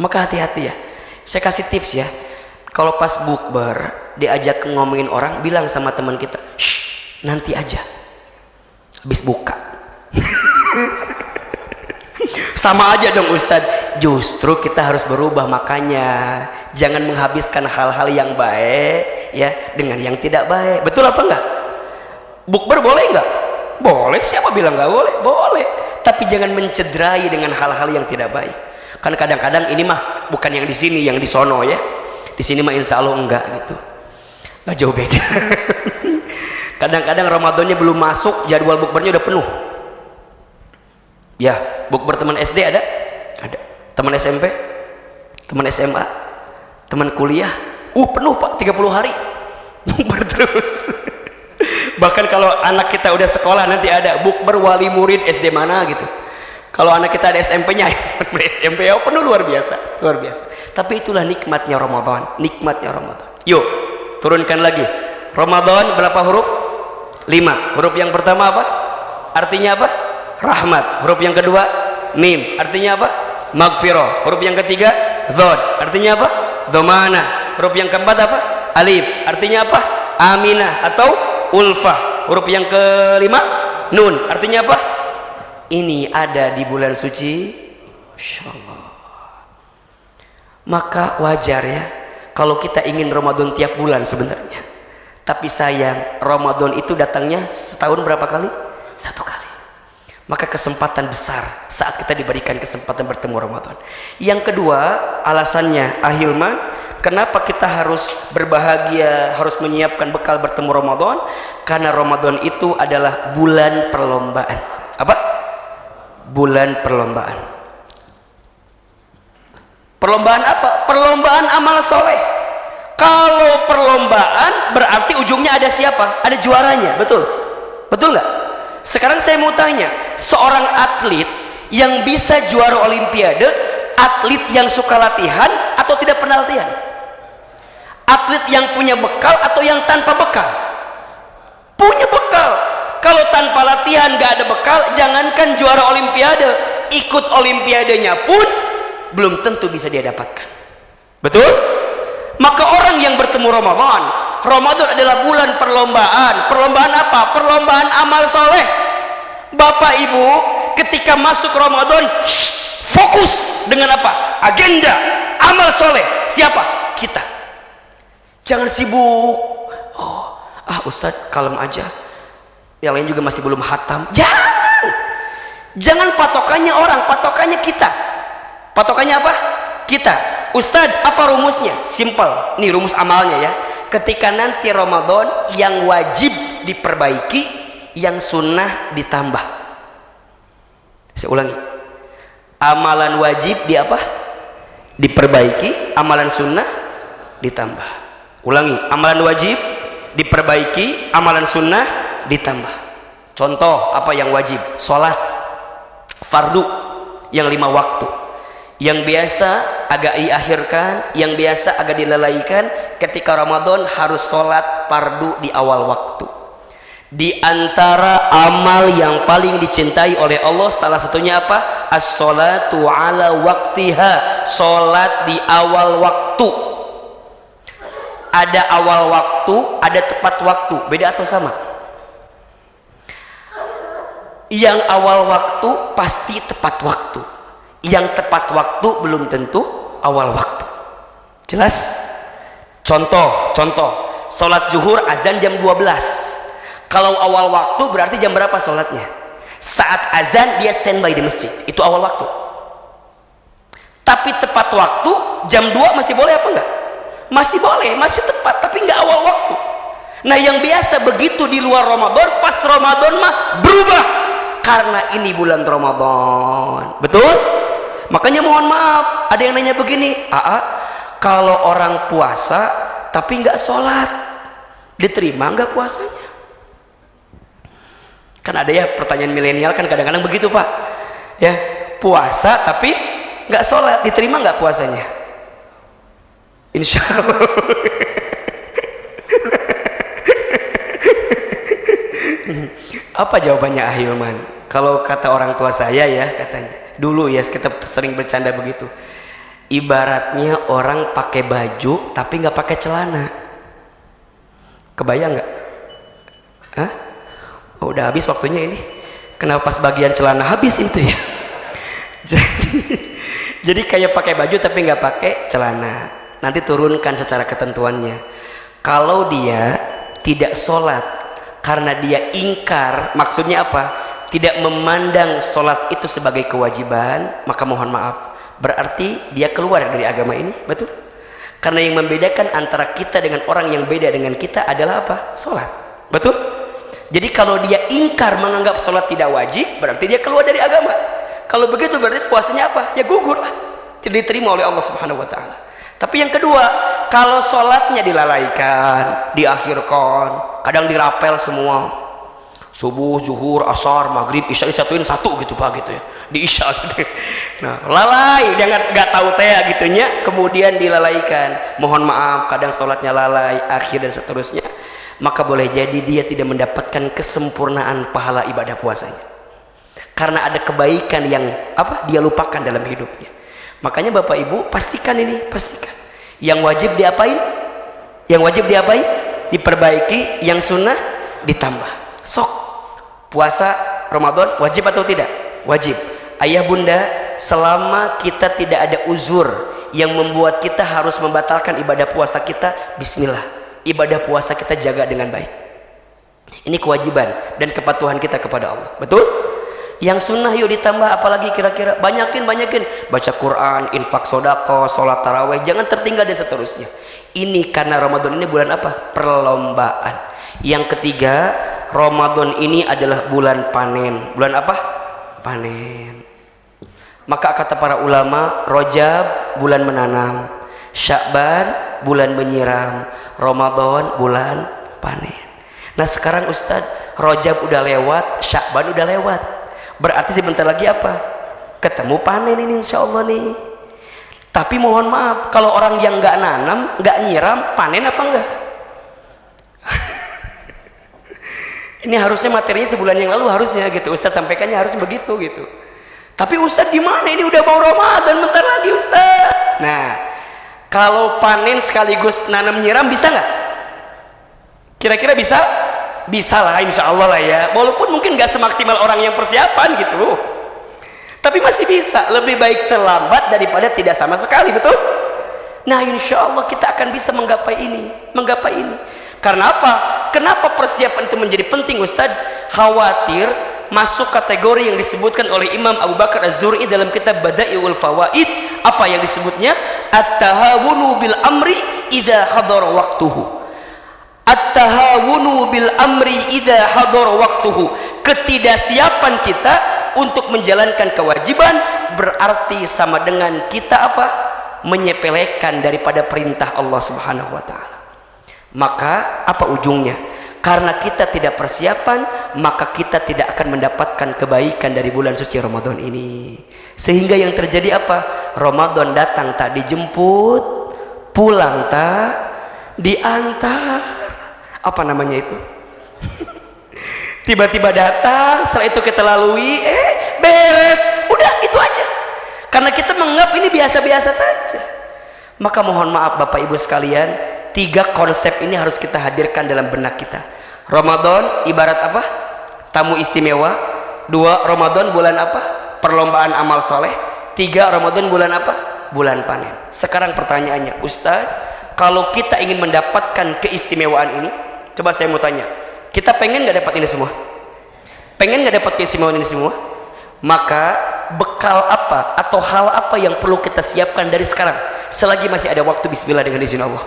Maka hati-hati ya. Saya kasih tips ya. Kalau pas bukber diajak ngomongin orang, bilang sama teman kita, "Shh, nanti aja. Habis buka." Sama aja dong Ustadz. Justru kita harus berubah, makanya jangan menghabiskan hal-hal yang baik ya dengan yang tidak baik. Betul apa enggak? Bukber boleh enggak? Boleh. Siapa bilang enggak boleh? Boleh. Tapi jangan mencederai dengan hal-hal yang tidak baik. Kan kadang-kadang ini mah bukan yang di sini, yang di sono ya. Di sini mah insya Allah enggak gitu. Enggak jauh beda. Kadang-kadang Ramadannya belum masuk, jadwal bukbernya udah penuh. Ya, bukber teman SD ada? Ada. Teman SMP? Teman SMA? Teman kuliah? Penuh Pak, 30 hari. Bukber terus. Bahkan kalau anak kita udah sekolah nanti ada bukber wali murid SD mana gitu. Kalau anak kita ada SMP-nya, SMP penuh, luar biasa, luar biasa. Tapi itulah nikmatnya Ramadan, nikmatnya Ramadan. Yuk, turunkan lagi. Ramadan berapa huruf? 5. Huruf yang pertama apa? Artinya apa? Rahmat. Huruf yang kedua mim, artinya apa? Maghfirah. Huruf yang ketiga dhad, artinya apa? Dhamana. Huruf yang keempat apa? Alif, artinya apa? Aminah atau ulfah. Huruf yang kelima nun, artinya apa? Ini ada di bulan suci, insyaallah. Maka wajar ya kalau kita ingin Ramadan tiap bulan sebenarnya. Tapi sayang, Ramadan itu datangnya setahun berapa kali? 1 kali. Maka kesempatan besar saat kita diberikan kesempatan bertemu Ramadan. Yang kedua, alasannya Ahilman, kenapa kita harus berbahagia, harus menyiapkan bekal bertemu Ramadan? Karena Ramadan itu adalah bulan perlombaan. Apa? Bulan perlombaan. Perlombaan apa? Perlombaan amal soleh. Kalau perlombaan berarti ujungnya ada siapa? Ada juaranya, betul? Betul nggak? Sekarang saya mau tanya, seorang atlet yang bisa juara olimpiade, atlet yang suka latihan atau tidak pernah latihan? Atlet yang punya bekal atau yang tanpa bekal? Punya bekal. Kalau tanpa latihan gak ada bekal, jangankan juara olimpiade, ikut olimpiadenya pun belum tentu bisa dia dapatkan. Betul? Maka orang yang bertemu Ramadan, Ramadan adalah bulan perlombaan. Perlombaan apa? Perlombaan amal soleh. Bapak Ibu, ketika masuk Ramadan, fokus dengan apa? Agenda amal soleh. Siapa? Kita. Jangan sibuk. Ustadz kalem aja. Yang lain juga masih belum hatam. Jangan patokannya orang, patokannya kita. Patokannya apa? Kita. Ustadz, apa rumusnya? Simple. Nih rumus amalnya ya. Ketika nanti Ramadan, yang wajib diperbaiki, yang sunnah ditambah. Saya ulangi. Amalan wajib di apa? Diperbaiki, amalan sunnah ditambah. Ulangi. Amalan wajib diperbaiki, amalan sunnah ditambah. Contoh apa yang wajib? Sholat fardu yang 5 waktu. Yang biasa agak diakhirkan, yang biasa agak dilalaikan. Ketika Ramadan harus sholat fardu di awal waktu. Di antara amal yang paling dicintai oleh Allah, salah satunya apa? As-sholatu ala waktiha. Sholat di awal waktu. Ada awal waktu, ada tepat waktu. Beda atau sama? Yang awal waktu pasti tepat waktu. Yang tepat waktu belum tentu awal waktu. Jelas? Contoh sholat zuhur azan jam 12. Kalau awal waktu berarti jam berapa sholatnya? Saat azan dia standby di masjid, itu awal waktu. Tapi tepat waktu jam 2 masih boleh apa enggak? Masih boleh, masih tepat, tapi enggak awal waktu. Nah yang biasa begitu di luar Ramadan, pas Ramadan mah berubah. Karena ini bulan Ramadan, betul? Makanya mohon maaf, ada yang nanya begini, kalau orang puasa tapi nggak sholat, diterima nggak puasanya? Kan ada ya pertanyaan milenial kan kadang-kadang begitu Pak, ya puasa tapi nggak sholat, diterima nggak puasanya? Insya Allah. Apa jawabannya Ahilman? Kalau kata orang tua saya ya katanya, dulu ya kita sering bercanda begitu, ibaratnya orang pakai baju tapi nggak pakai celana. Kebayang nggak? Udah habis waktunya ini. Kenapa pas bagian celana habis itu ya? Jadi kayak pakai baju tapi nggak pakai celana. Nanti turunkan secara ketentuannya. Kalau dia tidak sholat karena dia ingkar, maksudnya apa? Tidak memandang sholat itu sebagai kewajiban, maka mohon maaf, berarti dia keluar dari agama ini, betul? Karena yang membedakan antara kita dengan orang yang beda dengan kita adalah apa? Sholat, betul? Jadi kalau dia ingkar menganggap sholat tidak wajib, berarti dia keluar dari agama. Kalau begitu berarti puasanya apa? Ya gugur lah, tidak diterima oleh Allah Subhanahu Wa Taala. Tapi yang kedua, kalau sholatnya dilalaikan, diakhirkan, kadang dirapel semua, subuh, zuhur, asar, maghrib, isya disatuin satu gitu Pak gitu ya, di isya gitu. Nah, lalai, dia nggak tahu teh gitunya, kemudian dilalaikan. Mohon maaf, kadang sholatnya lalai, akhir dan seterusnya. Maka boleh jadi dia tidak mendapatkan kesempurnaan pahala ibadah puasanya. Karena ada kebaikan yang dia lupakan dalam hidupnya. Makanya Bapak Ibu pastikan ini, pastikan. Yang wajib diapain? Yang wajib diapain? Diperbaiki, yang sunnah ditambah. Sok puasa Ramadan wajib atau tidak? Wajib. Ayah bunda, selama kita tidak ada uzur yang membuat kita harus membatalkan ibadah puasa kita, bismillah, ibadah puasa kita jaga dengan baik. Ini kewajiban dan kepatuhan kita kepada Allah, betul? Yang sunnah yuk ditambah, apalagi kira-kira banyakin baca Quran, infak sodako, sholat taraweh, jangan tertinggal dan seterusnya. Ini karena Ramadan ini bulan apa? Perlombaan. Yang ketiga, Ramadan ini adalah bulan panen. Bulan apa? Panen. Maka kata para ulama, Rajab bulan menanam, Sya'ban bulan menyiram, Ramadan bulan panen. Nah sekarang Ustadz, Rajab udah lewat, Sya'ban udah lewat, berarti sebentar lagi apa? Ketemu panen ini insya Allah nih. Tapi mohon maaf, kalau orang yang nggak nanam, nggak nyiram, panen apa enggak? Ini harusnya materinya sebulan yang lalu harusnya gitu, Ustadz sampaikannya harus begitu gitu. Tapi Ustadz gimana? Ini udah mau Ramadan, bentar lagi Ustadz. Nah, kalau panen sekaligus nanam nyiram bisa nggak? Kira-kira bisa? Bisa lah, insya Allah lah ya. Walaupun mungkin nggak semaksimal orang yang persiapan gitu, tapi masih bisa. Lebih baik terlambat daripada tidak sama sekali, betul? Nah, insya Allah kita akan bisa menggapai ini. Karena apa? Kenapa persiapan itu menjadi penting, Ustadz? Khawatir masuk kategori yang disebutkan oleh Imam Abu Bakar Az-Zur'i dalam kitab Bada'iul Fawaid. Apa yang disebutnya? At-tahawunu bil amri idza hadara waqtuhu. At-tahawunu bil amri idza hadara waqtuhu. Ketidaksiapan kita untuk menjalankan kewajiban berarti sama dengan kita apa? Menyepelekan daripada perintah Allah Subhanahu wa taala. Maka apa ujungnya? Karena kita tidak persiapan, maka kita tidak akan mendapatkan kebaikan dari bulan suci Ramadan ini. Sehingga yang terjadi apa? Ramadan datang tak dijemput, pulang tak diantar. Apa namanya itu? Tiba-tiba datang, setelah itu kita lalui, beres, udah itu aja. Karena kita menganggap ini biasa-biasa saja. Maka mohon maaf Bapak Ibu sekalian, 3 konsep ini harus kita hadirkan dalam benak kita. Ramadan ibarat apa? Tamu istimewa. 2, Ramadan bulan apa? Perlombaan amal soleh. 3, Ramadan bulan apa? Bulan panen. Sekarang pertanyaannya, Ustadz, kalau kita ingin mendapatkan keistimewaan ini, coba saya mau tanya, kita pengen nggak dapat ini semua? Pengen nggak dapat keistimewaan ini semua? Maka bekal apa atau hal apa yang perlu kita siapkan dari sekarang selagi masih ada waktu? Bismillah, dengan izin Allah.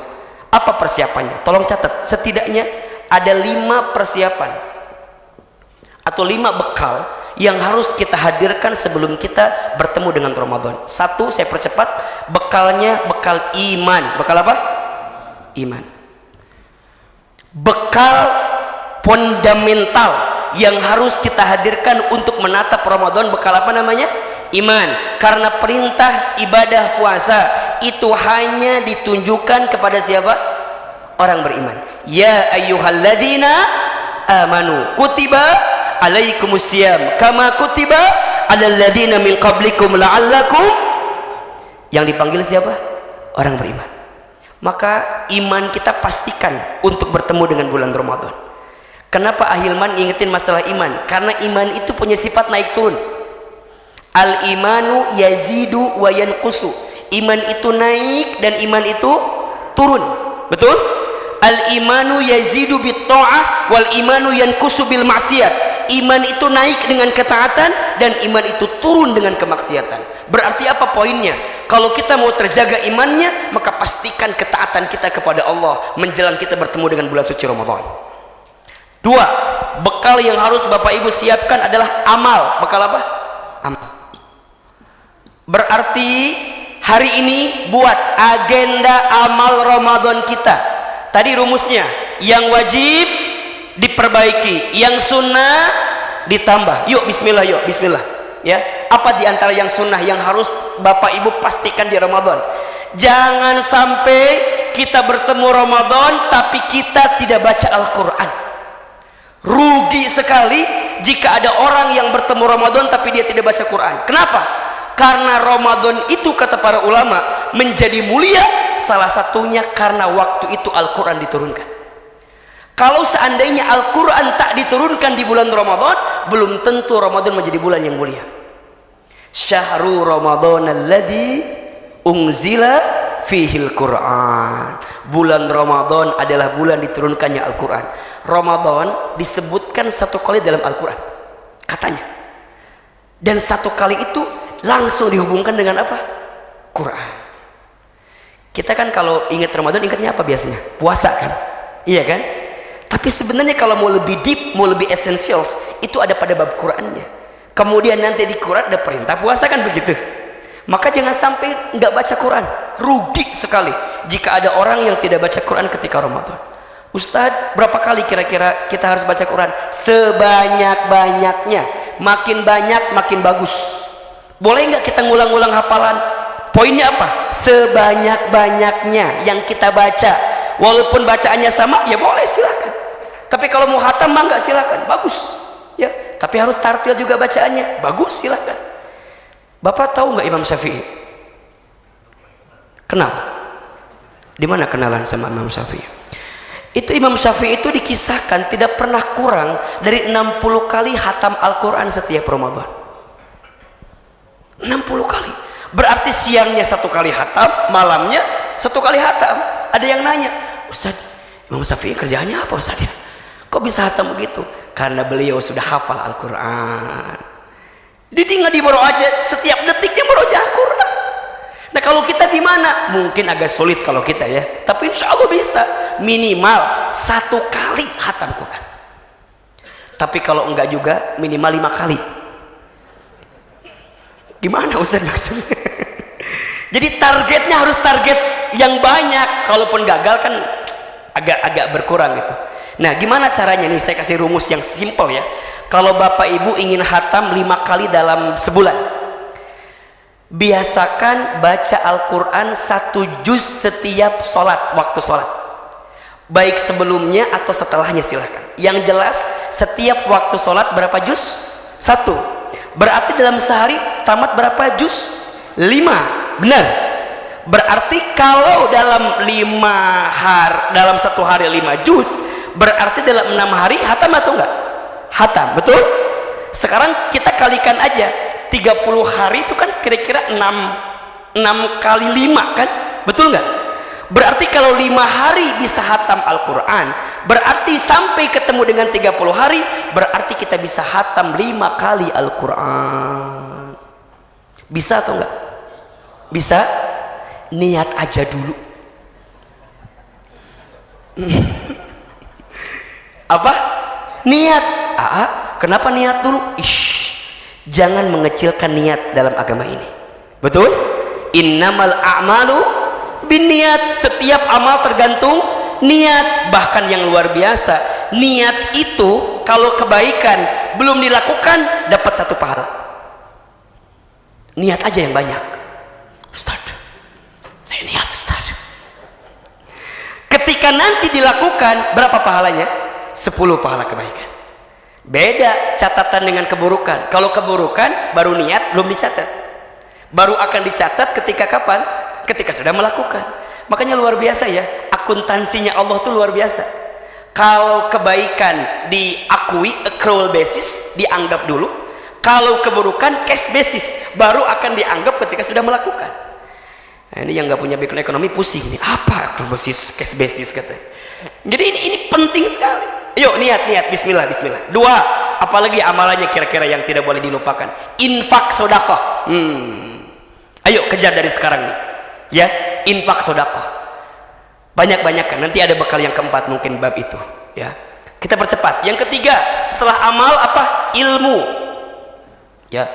Apa persiapannya? Tolong catat, setidaknya ada 5 persiapan atau 5 bekal yang harus kita hadirkan sebelum kita bertemu dengan Ramadan. 1, saya percepat, bekalnya bekal iman. Bekal apa? Iman. Bekal fundamental yang harus kita hadirkan untuk menatap Ramadan, bekal apa namanya? Iman. Karena perintah ibadah puasa itu hanya ditunjukkan kepada siapa? Orang beriman. Ya ayyuhalladzina amanu kutiba alaikumusiyam kama kutiba alal ladzina min qablikum la'allakum. Yang dipanggil siapa? Orang beriman. Maka iman kita pastikan untuk bertemu dengan bulan Ramadan. Kenapa Ahilman ingetin masalah iman? Karena iman itu punya sifat naik turun. Al-imanu yazidu wa yanqusu. Iman itu naik dan iman itu turun. Betul? Al-imanu yazidu bit ta'ah wal imanu yanqusu bil maksiat. Iman itu naik dengan ketaatan dan iman itu turun dengan kemaksiatan. Berarti apa poinnya? Kalau kita mau terjaga imannya, maka pastikan ketaatan kita kepada Allah menjelang kita bertemu dengan bulan suci Ramadan. 2, bekal yang harus Bapak Ibu siapkan adalah amal. Bekal apa? Amal. Berarti hari ini buat agenda amal Ramadan kita. Tadi rumusnya, yang wajib diperbaiki, yang sunnah ditambah. Yuk bismillah, yuk bismillah. Ya, apa diantara yang sunnah yang harus Bapak Ibu pastikan di Ramadan? Jangan sampai kita bertemu Ramadan tapi kita tidak baca Al-Quran. Rugi sekali jika ada orang yang bertemu Ramadan tapi dia tidak baca Quran. Kenapa? Karena Ramadan itu kata para ulama menjadi mulia, salah satunya karena waktu itu Al-Quran diturunkan. Kalau seandainya Al-Quran tak diturunkan di bulan Ramadan, belum tentu Ramadan menjadi bulan yang mulia. Syahrul Ramadan alladzi unzila fihil Quran. Bulan Ramadan adalah bulan diturunkannya Al-Quran. Ramadan disebutkan 1 kali dalam Al-Quran. Katanya Dan satu kali itu langsung dihubungkan dengan apa? Quran. Kita kan kalau ingat Ramadan ingatnya apa biasanya? Puasa kan? Iya kan? Tapi sebenarnya kalau mau lebih deep, mau lebih essential, itu ada pada bab Qurannya. Kemudian nanti di Quran ada perintah puasa kan begitu. Maka jangan sampai nggak baca Quran. Rugi sekali jika ada orang yang tidak baca Quran ketika Ramadan. Ustadz, berapa kali kira-kira kita harus baca Quran? Sebanyak-banyaknya. Makin banyak makin bagus. Boleh nggak kita ngulang-ngulang hafalan? Poinnya apa? Sebanyak-banyaknya yang kita baca. Walaupun bacaannya sama, ya boleh, silakan. Tapi kalau mau hatam mah nggak, silakan, bagus. Ya, tapi harus tartil juga bacaannya, bagus, silakan. Bapak tahu nggak Imam Syafi'i? Kenal? Di mana kenalan sama Imam Syafi'i? Itu Imam Syafi'i itu dikisahkan tidak pernah kurang dari 60 kali hatam Al-Quran setiap Ramadan. 60 kali. Berarti siangnya 1 kali hatam, malamnya 1 kali hatam. Ada yang nanya, Ustaz, Imam Syafi'i kerjanya apa Ustaz? Kok bisa hatam begitu? Karena beliau sudah hafal Al-Quran. Jadi nggak dimurojaah, setiap detiknya murojaah Al-Quran. Nah kalau kita di mana? Mungkin agak sulit kalau kita ya. Tapi insya Allah bisa. Minimal 1 kali hatam Quran. Tapi kalau enggak juga minimal 5 kali. Gimana Ustaz maksudnya? Jadi targetnya harus target yang banyak. Kalaupun gagal kan agak berkurang gitu. Nah gimana caranya nih? Saya kasih rumus yang simple ya. Kalau bapak ibu ingin hatam 5 kali dalam sebulan, biasakan baca Al-Quran 1 juz setiap sholat, waktu sholat. Baik sebelumnya atau setelahnya silahkan. Yang jelas setiap waktu sholat berapa juz? 1. Berarti dalam sehari tamat berapa juz? 5. Benar? Berarti kalau dalam 1 hari 5 juz, berarti dalam 6 hari hatam atau enggak? Hatam, betul? Sekarang kita kalikan aja 30 hari itu kan kira-kira 6 kali 5 kan? Betul enggak? Berarti kalau 5 hari bisa hatam Al-Quran, berarti sampai ketemu dengan 30 hari, berarti kita bisa hatam 5 kali Al-Quran. Bisa atau enggak? Bisa? Niat aja dulu. Apa? Niat. Kenapa niat dulu? Jangan mengecilkan niat dalam agama ini. Betul? Innamal a'malu binniat. Setiap amal tergantung niat. Bahkan yang luar biasa, niat itu kalau kebaikan belum dilakukan dapat 1 pahala. Niat aja yang banyak. Ustaz, saya niat Ustaz. Ketika nanti dilakukan berapa pahalanya? 10 pahala kebaikan. Beda catatan dengan keburukan. Kalau keburukan baru niat, belum dicatat. Baru akan dicatat ketika kapan? Ketika sudah melakukan. Makanya luar biasa ya, akuntansinya Allah tuh luar biasa. Kalau kebaikan diakui accrual basis, dianggap dulu. Kalau keburukan cash basis, baru akan dianggap ketika sudah melakukan. Nah, ini yang nggak punya background ekonomi pusing nih, apa accrual basis, cash basis katanya. Jadi ini penting sekali. Yuk niat bismillah. 2, apalagi amalannya kira-kira yang tidak boleh dilupakan? Infak sedekah. Ayo kejar dari sekarang nih. Ya, infak sedekah. Banyak-banyakan. Nanti ada bekal yang keempat mungkin bab itu, ya. Kita percepat. Yang ketiga, setelah amal apa? Ilmu. Ya.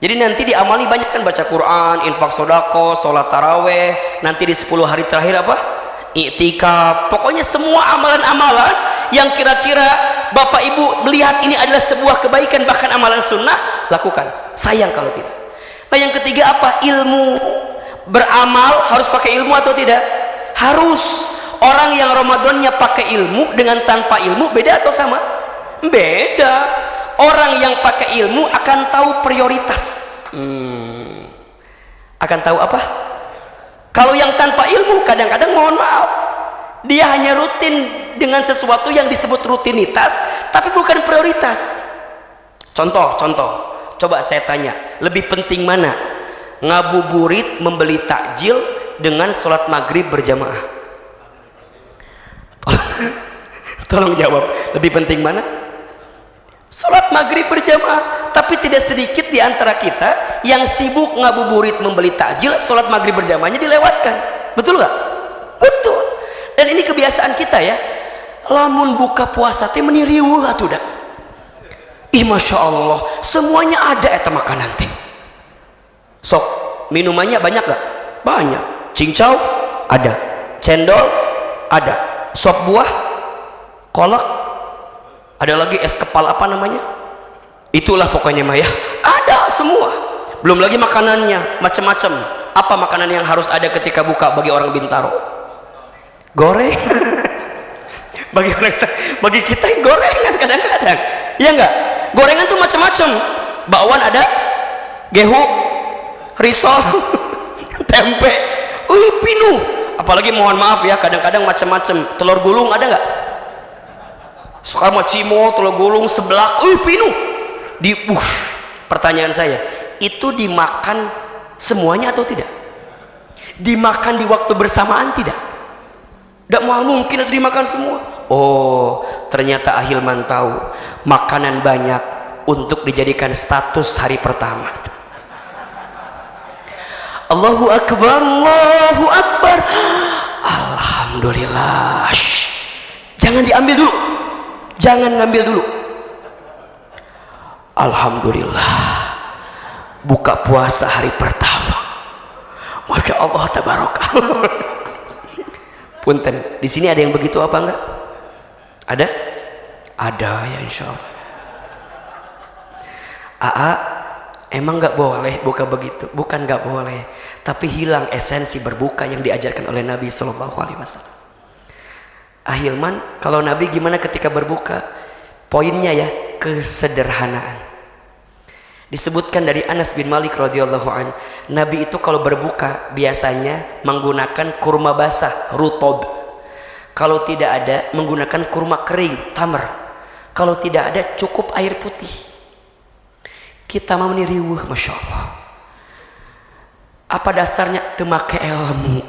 Jadi nanti diamali banyak kan, baca Quran, infak sedekah, sholat taraweh, nanti di 10 hari terakhir apa? Iktikaf. Pokoknya semua amalan-amalan yang kira-kira bapak ibu melihat ini adalah sebuah kebaikan, bahkan amalan sunnah, lakukan. Sayang kalau tidak. Nah yang ketiga apa? Ilmu. Beramal harus pakai ilmu atau tidak? Harus. Orang yang Ramadannya pakai ilmu dengan tanpa ilmu beda atau sama? Beda. Orang yang pakai ilmu akan tahu prioritas. Akan tahu apa? Kalau yang tanpa ilmu kadang-kadang mohon maaf, dia hanya rutin dengan sesuatu yang disebut rutinitas tapi bukan prioritas. Contoh, coba saya tanya, lebih penting mana? Ngabuburit membeli takjil dengan sholat maghrib berjamaah? Tolong jawab, lebih penting mana? Sholat maghrib berjamaah. Tapi tidak sedikit di antara kita yang sibuk ngabuburit membeli takjil, sholat maghrib berjamaahnya dilewatkan. Betul nggak? Betul. Dan ini kebiasaan kita ya. Lamun buka puasa teh meniriweuh atuh da. Ih masya Allah, semuanya ada eta makanan teh. Sok, minumannya banyak gak? Banyak. Cincau ada, cendol ada, sop buah, kolak, ada lagi es kepal apa namanya? Itulah pokoknya mah ya. Ada semua. Belum lagi makanannya macam-macam. Apa makanan yang harus ada ketika buka bagi orang Bintaro? Goreng. bagi kita gorengan kadang-kadang. Iya enggak? Gorengan tuh macam-macam. Bakwan ada, gehu, risol, tempe, pinuh. Apalagi mohon maaf ya, kadang-kadang macam-macam. Telur gulung ada nggak? Sekarang cimo, telur gulung, seblak, pinuh. Pertanyaan saya, itu dimakan semuanya atau tidak? Dimakan di waktu bersamaan tidak? Tidak mungkin itu dimakan semua. Oh, ternyata Ahilman tahu makanan banyak untuk dijadikan status hari pertama. Allahu Akbar, Allahu Akbar, Alhamdulillah. Jangan diambil dulu, jangan ngambil dulu. Alhamdulillah, buka puasa hari pertama. Masya Allah, tabarakallah. Punten, di sini ada yang begitu apa enggak? Ada? Ada ya insya Allah. Emang nggak boleh buka begitu? Bukan nggak boleh, tapi hilang esensi berbuka yang diajarkan oleh Nabi Shallallahu Alaihi Wasallam. Ahilman, kalau Nabi gimana ketika berbuka? Poinnya ya, kesederhanaan. Disebutkan dari Anas bin Malik radhiyallahu an, Nabi itu kalau berbuka biasanya menggunakan kurma basah, rutob. Kalau tidak ada, menggunakan kurma kering, tamar. Kalau tidak ada, cukup air putih. Kita mau meniriwuh, masya Allah. Apa dasarnya? Temake ilmu,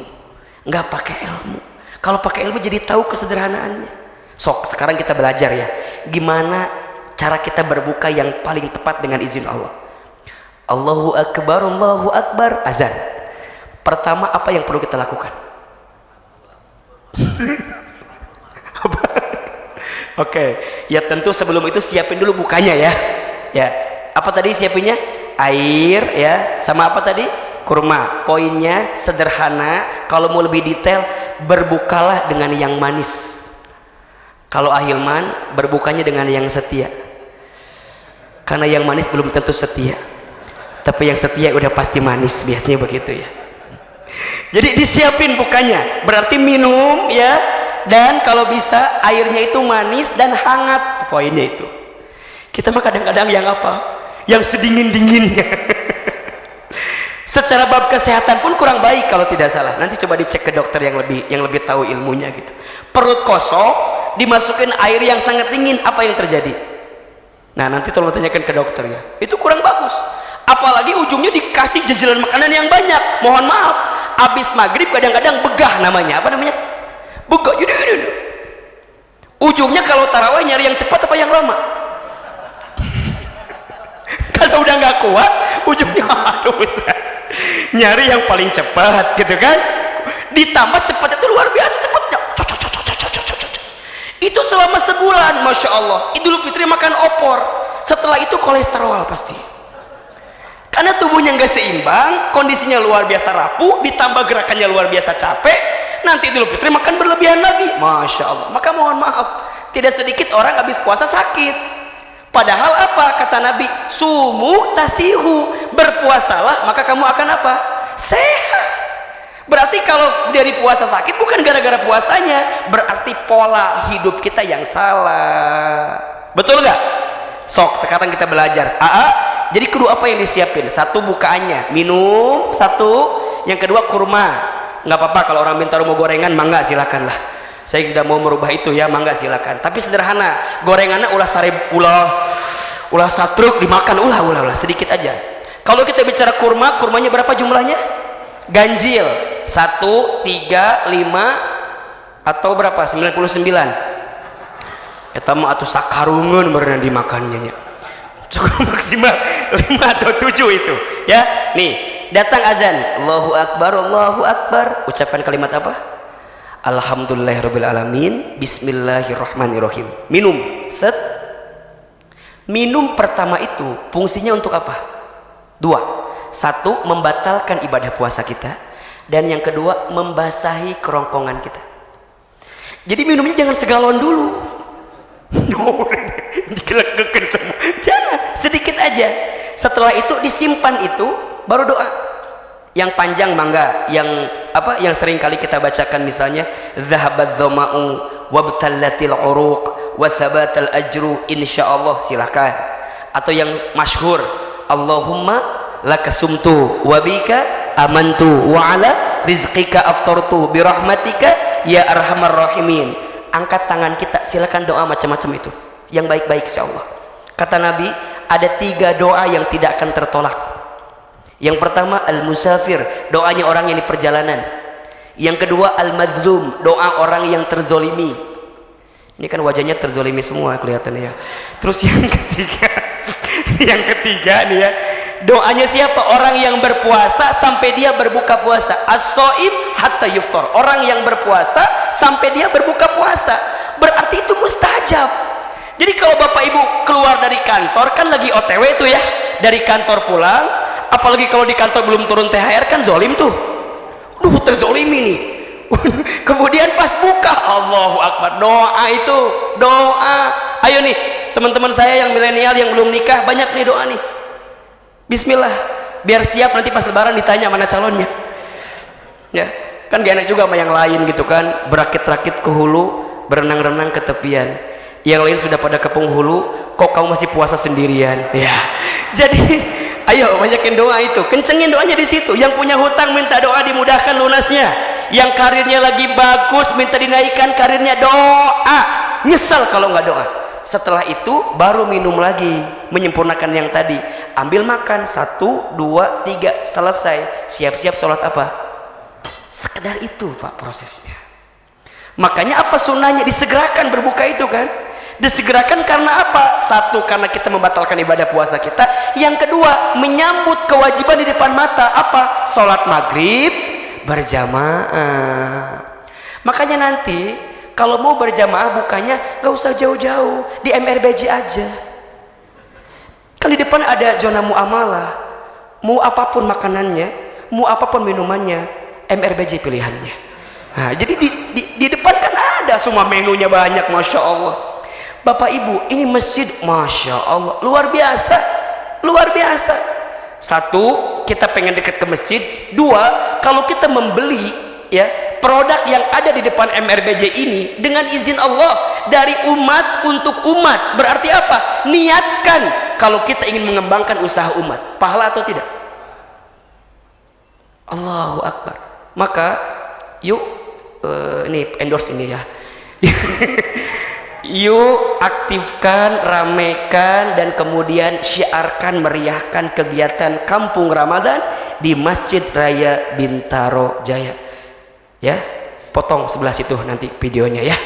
nggak pakai ilmu. Kalau pakai ilmu jadi tahu kesederhanaannya. Sok, sekarang kita belajar ya, gimana cara kita berbuka yang paling tepat dengan izin Allah. Allahu Akbar, azan. Pertama apa yang perlu kita lakukan? Oke, ya tentu sebelum itu siapin dulu bukanya ya. Ya. Apa tadi siapinnya? Air ya, sama apa tadi? Kurma. Poinnya sederhana. Kalau mau lebih detail, berbukalah dengan yang manis. Kalau Ahilman, berbukanya dengan yang setia. Karena yang manis belum tentu setia, tapi yang setia udah pasti manis, biasanya begitu ya. Jadi disiapin bukanya, berarti minum ya, dan kalau bisa airnya itu manis dan hangat. Poinnya itu. Kita mah kadang-kadang yang apa? Yang sedingin-dinginnya. Secara bab kesehatan pun kurang baik kalau tidak salah. Nanti coba dicek ke dokter yang lebih tahu ilmunya gitu. Perut kosong, dimasukin air yang sangat dingin, apa yang terjadi? Nah, nanti tolong tanyakan ke dokter ya. Itu kurang bagus. Apalagi ujungnya dikasih jajanan makanan yang banyak. Mohon maaf, habis maghrib kadang-kadang begah namanya. Apa namanya? Begah. Jadi ujungnya kalau tarawih nyari yang cepat apa yang lama? Kalau udah nggak kuat, ujungnya aduh, nyari yang paling cepat gitu kan. Ditambah cepatnya itu luar biasa cepatnya. Itu selama sebulan, masya Allah. Idul Fitri makan opor, setelah itu kolesterol pasti. Karena tubuhnya nggak seimbang, kondisinya luar biasa rapuh, ditambah gerakannya luar biasa capek. Nanti Idul Fitri makan berlebihan lagi, masya Allah. Maka mohon maaf, tidak sedikit orang habis puasa sakit. Padahal apa kata Nabi? Sumu tasihu, berpuasalah maka kamu akan apa? Sehat. Berarti kalau dari puasa sakit bukan gara-gara puasanya, berarti pola hidup kita yang salah. Betul nggak? Sok, sekarang kita belajar. Jadi kedua apa yang disiapin? Satu bukaannya, minum satu. Yang kedua kurma. Nggak apa-apa kalau orang Bintaro mau gorengan, mangga silakan lah. Saya tidak mau merubah itu ya, mangga silakan. Tapi sederhana, gorengannya ulah satruk dimakan, ulah sedikit aja. Kalau kita bicara kurma, kurmanya berapa jumlahnya? Ganjil 1, 3, 5 atau berapa? 99. Eta mah atuh sakarungeun berenang dimakannya nya. cukup maksimal 5 atau 7 itu ya. Nih datang azan, Allahu Akbar, Allahu Akbar, ucapkan kalimat apa? Alhamdulillahirabbil alamin, bismillahirrahmanirrahim. Minum. Set. Minum pertama itu fungsinya untuk apa? 2. 1, membatalkan ibadah puasa kita, dan yang kedua membasahi kerongkongan kita. Jadi minumnya jangan segalon dulu. Dikelek-kelek semua. Jangan, sedikit aja. Setelah itu disimpan, itu baru doa. Yang panjang mangga, yang apa? Yang sering kali kita bacakan misalnya zahabat dhama'u wabtallatil uruq wa thabatal ajru insyaallah, silakan. Atau yang masyhur, Allahumma lakasumtu wa bika amantu wa ala rizqika aftartu bi rahmatika ya arhamar rahimin. Angkat tangan kita, silakan doa macam-macam itu yang baik-baik insyaallah. Kata Nabi, ada 3 doa yang tidak akan tertolak. Yang pertama al-musafir, doanya orang yang di perjalanan. Yang kedua al-madlum, doa orang yang terzolimi. Ini kan wajahnya terzolimi semua kelihatannya ya. Terus yang ketiga yang ketiga nih ya, doanya siapa? Orang yang berpuasa sampai dia berbuka puasa. As-shaim hatta yuftar, orang yang berpuasa sampai dia berbuka puasa. Berarti itu mustajab. Jadi kalau bapak ibu keluar dari kantor, kan lagi OTW itu ya, dari kantor pulang, apalagi kalau di kantor belum turun THR, kan zolim tuh. Duh, terzolimi nih. Kemudian pas buka, Allahu Akbar, doa itu, doa. Ayo nih teman-teman saya yang milenial yang belum nikah, banyak nih doa nih. Bismillah, biar siap nanti pas lebaran ditanya mana calonnya. Ya, kan gak enak juga sama yang lain gitu kan, berakit-rakit ke hulu, berenang-renang ke tepian. Yang lain sudah pada ke penghulu, kok kamu masih puasa sendirian? Ya, jadi ayo banyakin doa itu, kencengin doanya di situ. Yang punya hutang minta doa dimudahkan lunasnya. Yang karirnya lagi bagus minta dinaikkan karirnya, doa. Nyesal kalau nggak doa. Setelah itu baru minum lagi, menyempurnakan yang tadi. Ambil makan 1, 2, 3, selesai. Siap-siap sholat apa? Sekedar itu pak prosesnya. Makanya apa sunnahnya? Disegerakan berbuka itu kan. Disegerakan karena apa? 1, karena kita membatalkan ibadah puasa kita. Yang kedua, menyambut kewajiban di depan mata. Apa? Sholat maghrib berjamaah. Makanya nanti kalau mau berjamaah bukanya gak usah jauh-jauh, di MRBJ aja. Kan di depan ada zona muamalah. Mau apapun makanannya, mau apapun minumannya, MRBJ pilihannya. Nah, jadi di depan kan ada semua menunya, banyak, masya Allah. Bapak ibu, ini masjid masya Allah luar biasa, luar biasa. 1, kita pengen dekat ke masjid. 2, kalau kita membeli ya produk yang ada di depan MRBJ ini dengan izin Allah, dari umat untuk umat, berarti apa? Niatkan kalau kita ingin mengembangkan usaha umat, pahala atau tidak? Allahu Akbar. Maka yuk, ini endorse ini ya. Yuk aktifkan, ramekan, dan kemudian syiarkan, meriahkan kegiatan Kampung Ramadan di Masjid Raya Bintaro Jaya. Ya, potong sebelah situ nanti videonya ya.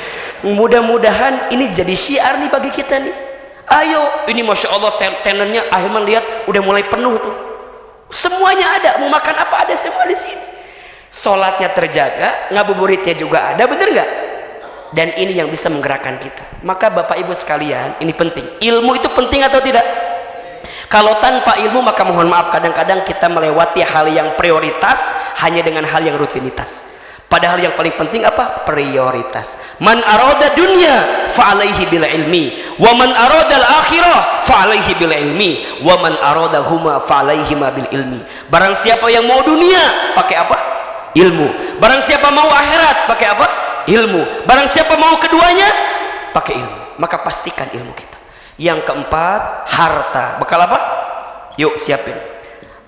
Mudah-mudahan ini jadi syiar nih bagi kita nih. Ayo, ini masya Allah tenernya Ahilman lihat udah mulai penuh tuh. Semuanya ada, mau makan apa ada semua di sini. Sholatnya terjaga, ngabuburitnya juga ada, bener nggak? Dan ini yang bisa menggerakkan kita. Maka bapak ibu sekalian, ini penting. Ilmu itu penting atau tidak? Kalau tanpa ilmu, maka mohon maaf, kadang-kadang kita melewati hal yang prioritas hanya dengan hal yang rutinitas. Padahal yang paling penting apa? Prioritas. Man arada dunya fa'alaihi bil ilmi, wa man arada al akhirah fa'alaihi bil ilmi, wa man arada huma fa'alaihi ma bil ilmi. Barang siapa yang mau dunia, pakai apa? Ilmu. Barang siapa mau akhirat, pakai apa? Ilmu. Barang siapa mau keduanya, pakai ilmu. Maka pastikan ilmu kita. Yang keempat, harta. Bekal apa? Yuk siapin.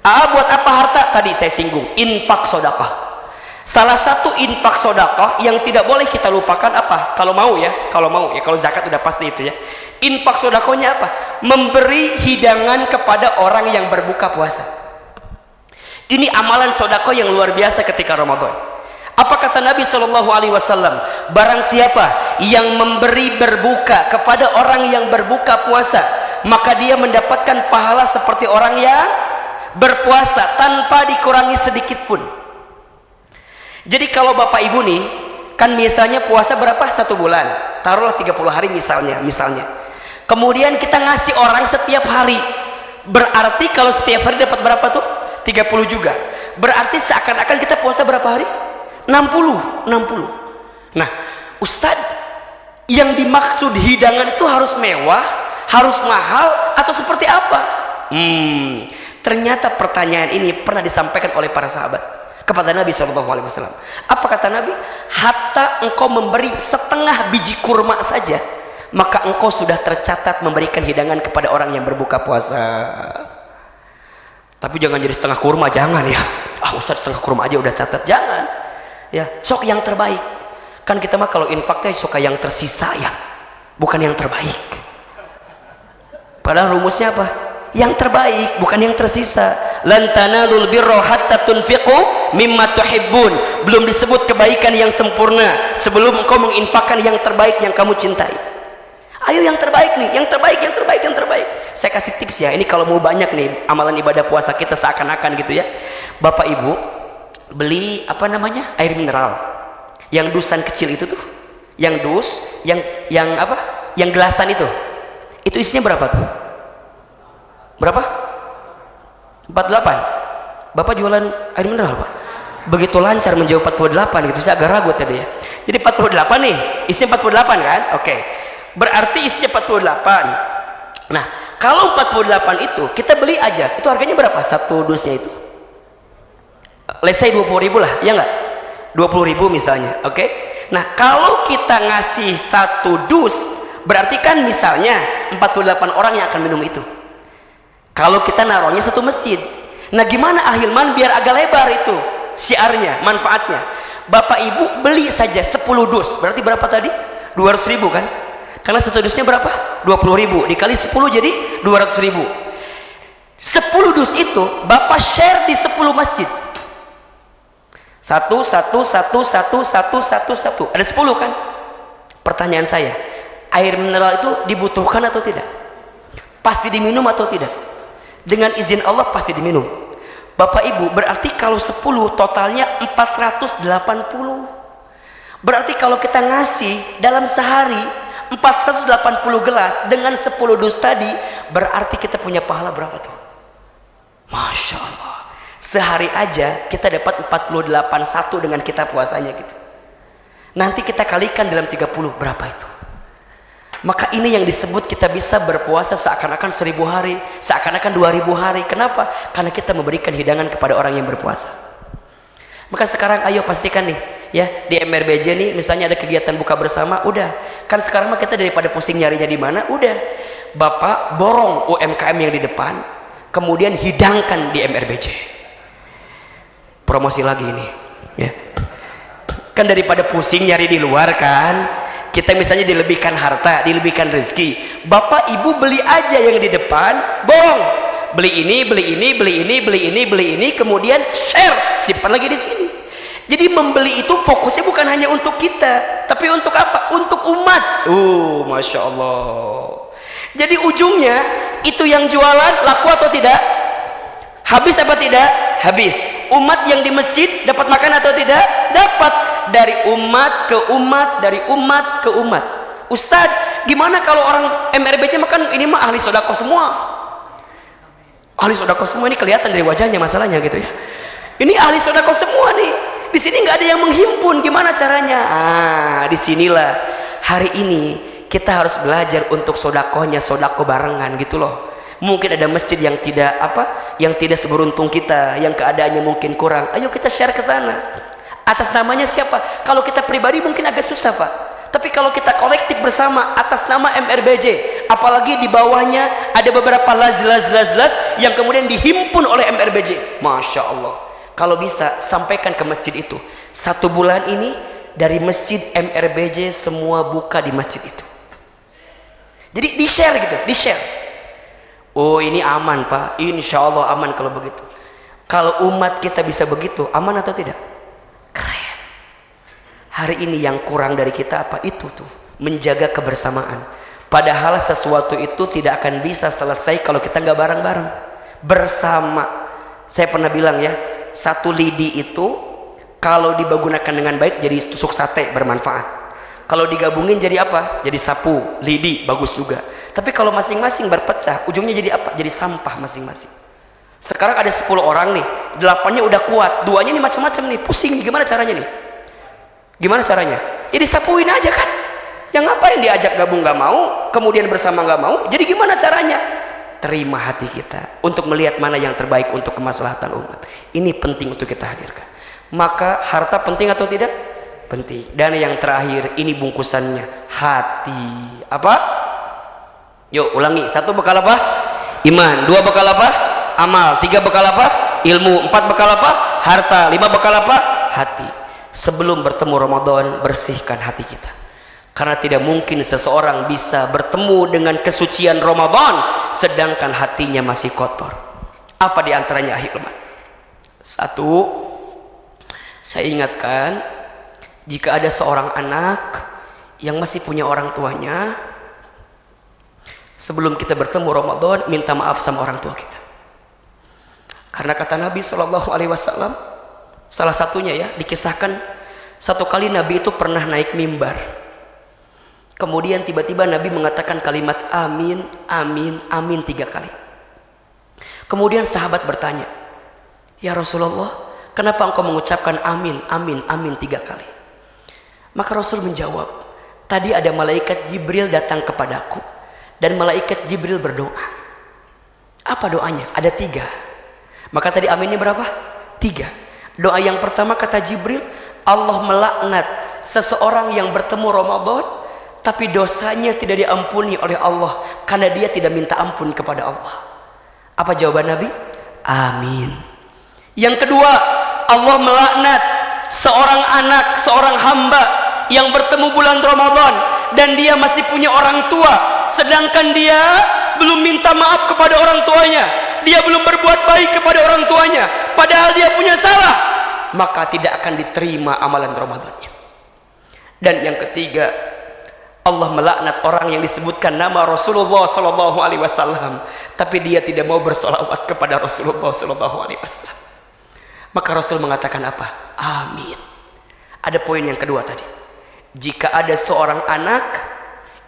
Buat apa harta? Tadi saya singgung, infak sedekah. Salah satu infak sedekah yang tidak boleh kita lupakan apa? Kalau mau ya, kalau zakat udah pasti itu ya. Infak sedekahnya apa? Memberi hidangan kepada orang yang berbuka puasa. Ini amalan sedekah yang luar biasa ketika Ramadan. Apa kata Nabi Shallallahu Alaihi Wasallam? Barang siapa yang memberi berbuka kepada orang yang berbuka puasa, maka dia mendapatkan pahala seperti orang yang berpuasa tanpa dikurangi sedikit pun. Jadi kalau bapak ibu nih, kan misalnya puasa berapa? 1 bulan, taruhlah 30 hari misalnya. Kemudian kita ngasih orang setiap hari, berarti kalau setiap hari dapat berapa tuh? 30 juga. Berarti seakan-akan kita puasa berapa hari? 60. Nah, Ustadz, yang dimaksud hidangan itu harus mewah, harus mahal, atau seperti apa? Ternyata pertanyaan ini pernah disampaikan oleh para sahabat kepada Nabi SAW. Apa kata Nabi? Hatta engkau memberi setengah biji kurma saja, maka engkau sudah tercatat memberikan hidangan kepada orang yang berbuka puasa. Tapi jangan jadi setengah kurma, jangan ya. Ustaz, setengah kurma aja udah catat, jangan. Ya, sok yang terbaik. Kan kita mah kalau infaknya suka yang tersisa ya, bukan yang terbaik. Padahal rumusnya apa? Yang terbaik, bukan yang tersisa. Lan tanalul birra hatta tunfiqu mimma tuhibbun. Belum disebut kebaikan yang sempurna sebelum engkau menginfakkan yang terbaik yang kamu cintai. Ayo yang terbaik nih, yang terbaik. Saya kasih tips ya. Ini kalau mau banyak nih amalan ibadah puasa kita seakan-akan gitu ya. Bapak Ibu beli apa namanya? Air mineral. Yang dusan kecil itu tuh. Yang dus, yang apa? Yang gelasan itu. Itu isinya berapa tuh? Berapa? 48. Bapak jualan air mineral, Pak. Begitu lancar menjawab 48 gitu. Saya agak ragu tadi ya. Jadi 48 nih, isinya 48 kan? Oke. Berarti isinya 48. Nah, kalau 48 itu kita beli aja, itu harganya berapa? Satu dusnya itu. Let's say 20.000 lah, ya enggak? 20.000 misalnya, oke? Nah, kalau kita ngasih satu dus, berarti kan misalnya 48 orang yang akan minum itu. Kalau kita naruhnya satu masjid, nah gimana ahilman biar agak lebar itu syiarnya, manfaatnya? Bapak ibu beli saja 10 dus, berarti berapa tadi? 200.000 kan? Karena satu dusnya berapa? 20.000 dikali 10 jadi 200.000. 10 dus itu bapak share di 10 masjid. Satu. Ada 10 kan? Pertanyaan saya, air mineral itu dibutuhkan atau tidak? Pasti diminum atau tidak? Dengan izin Allah pasti diminum. Bapak ibu, berarti kalau 10 totalnya 480. Berarti kalau kita ngasih dalam sehari 480 gelas dengan 10 dus tadi, berarti kita punya pahala berapa tuh? Masya Allah. Sehari aja kita dapat 48 dengan kita puasanya gitu. Nanti kita kalikan dalam 30, berapa itu? Maka ini yang disebut kita bisa berpuasa seakan-akan 1000 hari, seakan-akan 2000 hari. Kenapa? Karena kita memberikan hidangan kepada orang yang berpuasa. Maka sekarang ayo pastikan nih ya, di MRBJ nih misalnya ada kegiatan buka bersama, udah kan sekarang mah kita daripada pusing nyarinya di mana, udah Bapak borong UMKM yang di depan, kemudian hidangkan di MRBJ. Promosi lagi ini ya. Kan daripada pusing nyari di luar kan, kita misalnya dilebihkan harta, dilebihkan rezeki, bapak ibu beli aja yang di depan, borong, beli ini, kemudian share, simpan lagi di sini. Jadi membeli itu fokusnya bukan hanya untuk kita, tapi untuk apa? Untuk umat. Masya Allah. Jadi ujungnya itu yang jualan laku atau tidak? Habis apa tidak? Habis. Umat yang di masjid dapat makan atau tidak? Dapat. Dari umat ke umat, dari umat ke umat. Ustadz, gimana kalau orang MRBJ makan? Ini mah ahli sodako semua. Ahli sodako semua, ini kelihatan dari wajahnya masalahnya gitu ya. Ini ahli sodako semua nih. Di sini nggak ada yang menghimpun. Gimana caranya? Disinilah hari ini kita harus belajar untuk sodakohnya, sodako barengan gitu loh. Mungkin ada masjid yang tidak yang tidak seberuntung kita, yang keadaannya mungkin kurang. Ayo kita share ke sana. Atas namanya siapa? Kalau kita pribadi mungkin agak susah Pak, tapi kalau kita kolektif bersama atas nama MRBJ, apalagi di bawahnya ada beberapa las yang kemudian dihimpun oleh MRBJ, Masya Allah. Kalau bisa sampaikan ke masjid itu, 1 bulan ini dari masjid MRBJ semua buka di masjid itu. Jadi di share gitu, di share. Oh ini aman Pak, insya Allah aman kalau begitu. Kalau umat kita bisa begitu, aman atau tidak? Keren. Hari ini yang kurang dari kita apa? Itu tuh, menjaga kebersamaan, Padahal sesuatu itu tidak akan bisa selesai kalau kita nggak bareng-bareng, bersama. Saya pernah bilang ya, satu lidi itu kalau digunakan dengan baik jadi tusuk sate, bermanfaat. Kalau digabungin jadi apa? Jadi sapu, lidi, bagus juga. Tapi kalau masing-masing berpecah, ujungnya jadi apa? Jadi sampah masing-masing. Sekarang ada 10 orang nih, 8-nya udah kuat, 2-nya nih macam-macam nih, pusing. Gimana caranya nih? Gimana caranya? Ya disapuin aja kan. Yang ngapain diajak gabung nggak mau, kemudian bersama nggak mau. Jadi gimana caranya? Terima hati kita untuk melihat mana yang terbaik untuk kemaslahatan umat. Ini penting untuk kita hadirkan. Maka harta penting atau tidak? Penting. Dan yang terakhir, ini bungkusannya, hati. Apa? Yuk ulangi. 1 bekal apa? Iman. 2 bekal apa? Amal. 3 bekal apa? Ilmu. 4 bekal apa? Harta. 5 bekal apa? Hati. Sebelum bertemu Ramadan, bersihkan hati kita. Karena tidak mungkin seseorang bisa bertemu dengan kesucian Ramadan sedangkan hatinya masih kotor. Apa diantaranya ahilman? 1, saya ingatkan, jika ada seorang anak yang masih punya orang tuanya, sebelum kita bertemu Ramadan, minta maaf sama orang tua kita. Karena kata Nabi SAW, salah satunya ya, dikisahkan satu kali Nabi itu pernah naik mimbar. Kemudian tiba-tiba Nabi mengatakan kalimat amin, amin, amin 3 kali. Kemudian sahabat bertanya, ya Rasulullah, kenapa engkau mengucapkan amin, amin, amin 3 kali? Maka Rasul menjawab, tadi ada malaikat Jibril datang kepadaku dan malaikat Jibril berdoa. Apa doanya? Ada 3. Maka tadi aminnya berapa? 3. Doa yang pertama kata Jibril, Allah melaknat seseorang yang bertemu Ramadan tapi dosanya tidak diampuni oleh Allah karena dia tidak minta ampun kepada Allah. Apa jawaban Nabi? Amin. Yang kedua, Allah melaknat seorang anak, seorang hamba yang bertemu bulan Ramadan dan dia masih punya orang tua sedangkan dia belum minta maaf kepada orang tuanya, dia belum berbuat baik kepada orang tuanya padahal dia punya salah, maka tidak akan diterima amalan Ramadannya. Dan yang ketiga, Allah melaknat orang yang disebutkan nama Rasulullah SAW tapi dia tidak mau bersolawat kepada Rasulullah SAW. Maka Rasul mengatakan apa? Amin. Ada poin yang kedua tadi, jika ada seorang anak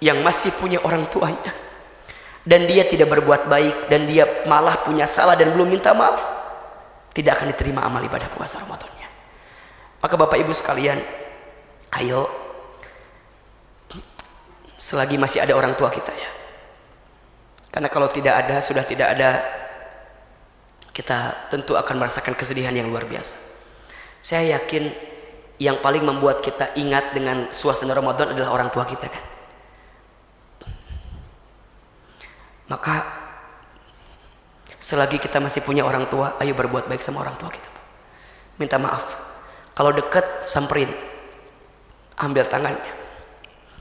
yang masih punya orang tuanya dan dia tidak berbuat baik dan dia malah punya salah dan belum minta maaf, tidak akan diterima amal ibadah puasa Ramadannya. Maka Bapak Ibu sekalian, ayo, selagi masih ada orang tua kita ya, karena kalau tidak ada, sudah tidak ada, kita tentu akan merasakan kesedihan yang luar biasa. Saya yakin yang paling membuat kita ingat dengan suasana Ramadan adalah orang tua kita kan. Maka selagi kita masih punya orang tua, ayo berbuat baik sama orang tua kita. Minta maaf. Kalau dekat, samperin, ambil tangannya,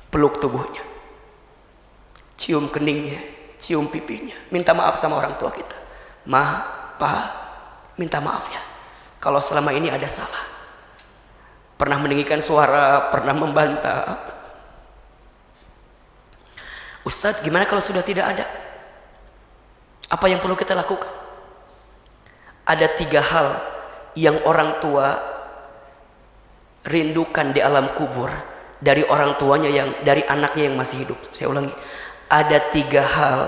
peluk tubuhnya, cium keningnya, cium pipinya, minta maaf sama orang tua kita. Ma, pa, minta maaf ya kalau selama ini ada salah, pernah meninggikan suara, pernah membantah. Ustadz, gimana kalau sudah tidak ada? Apa yang perlu kita lakukan? Ada 3 hal yang orang tua rindukan di alam kubur dari orang tuanya, yang dari anaknya yang masih hidup. Saya ulangi, ada 3 hal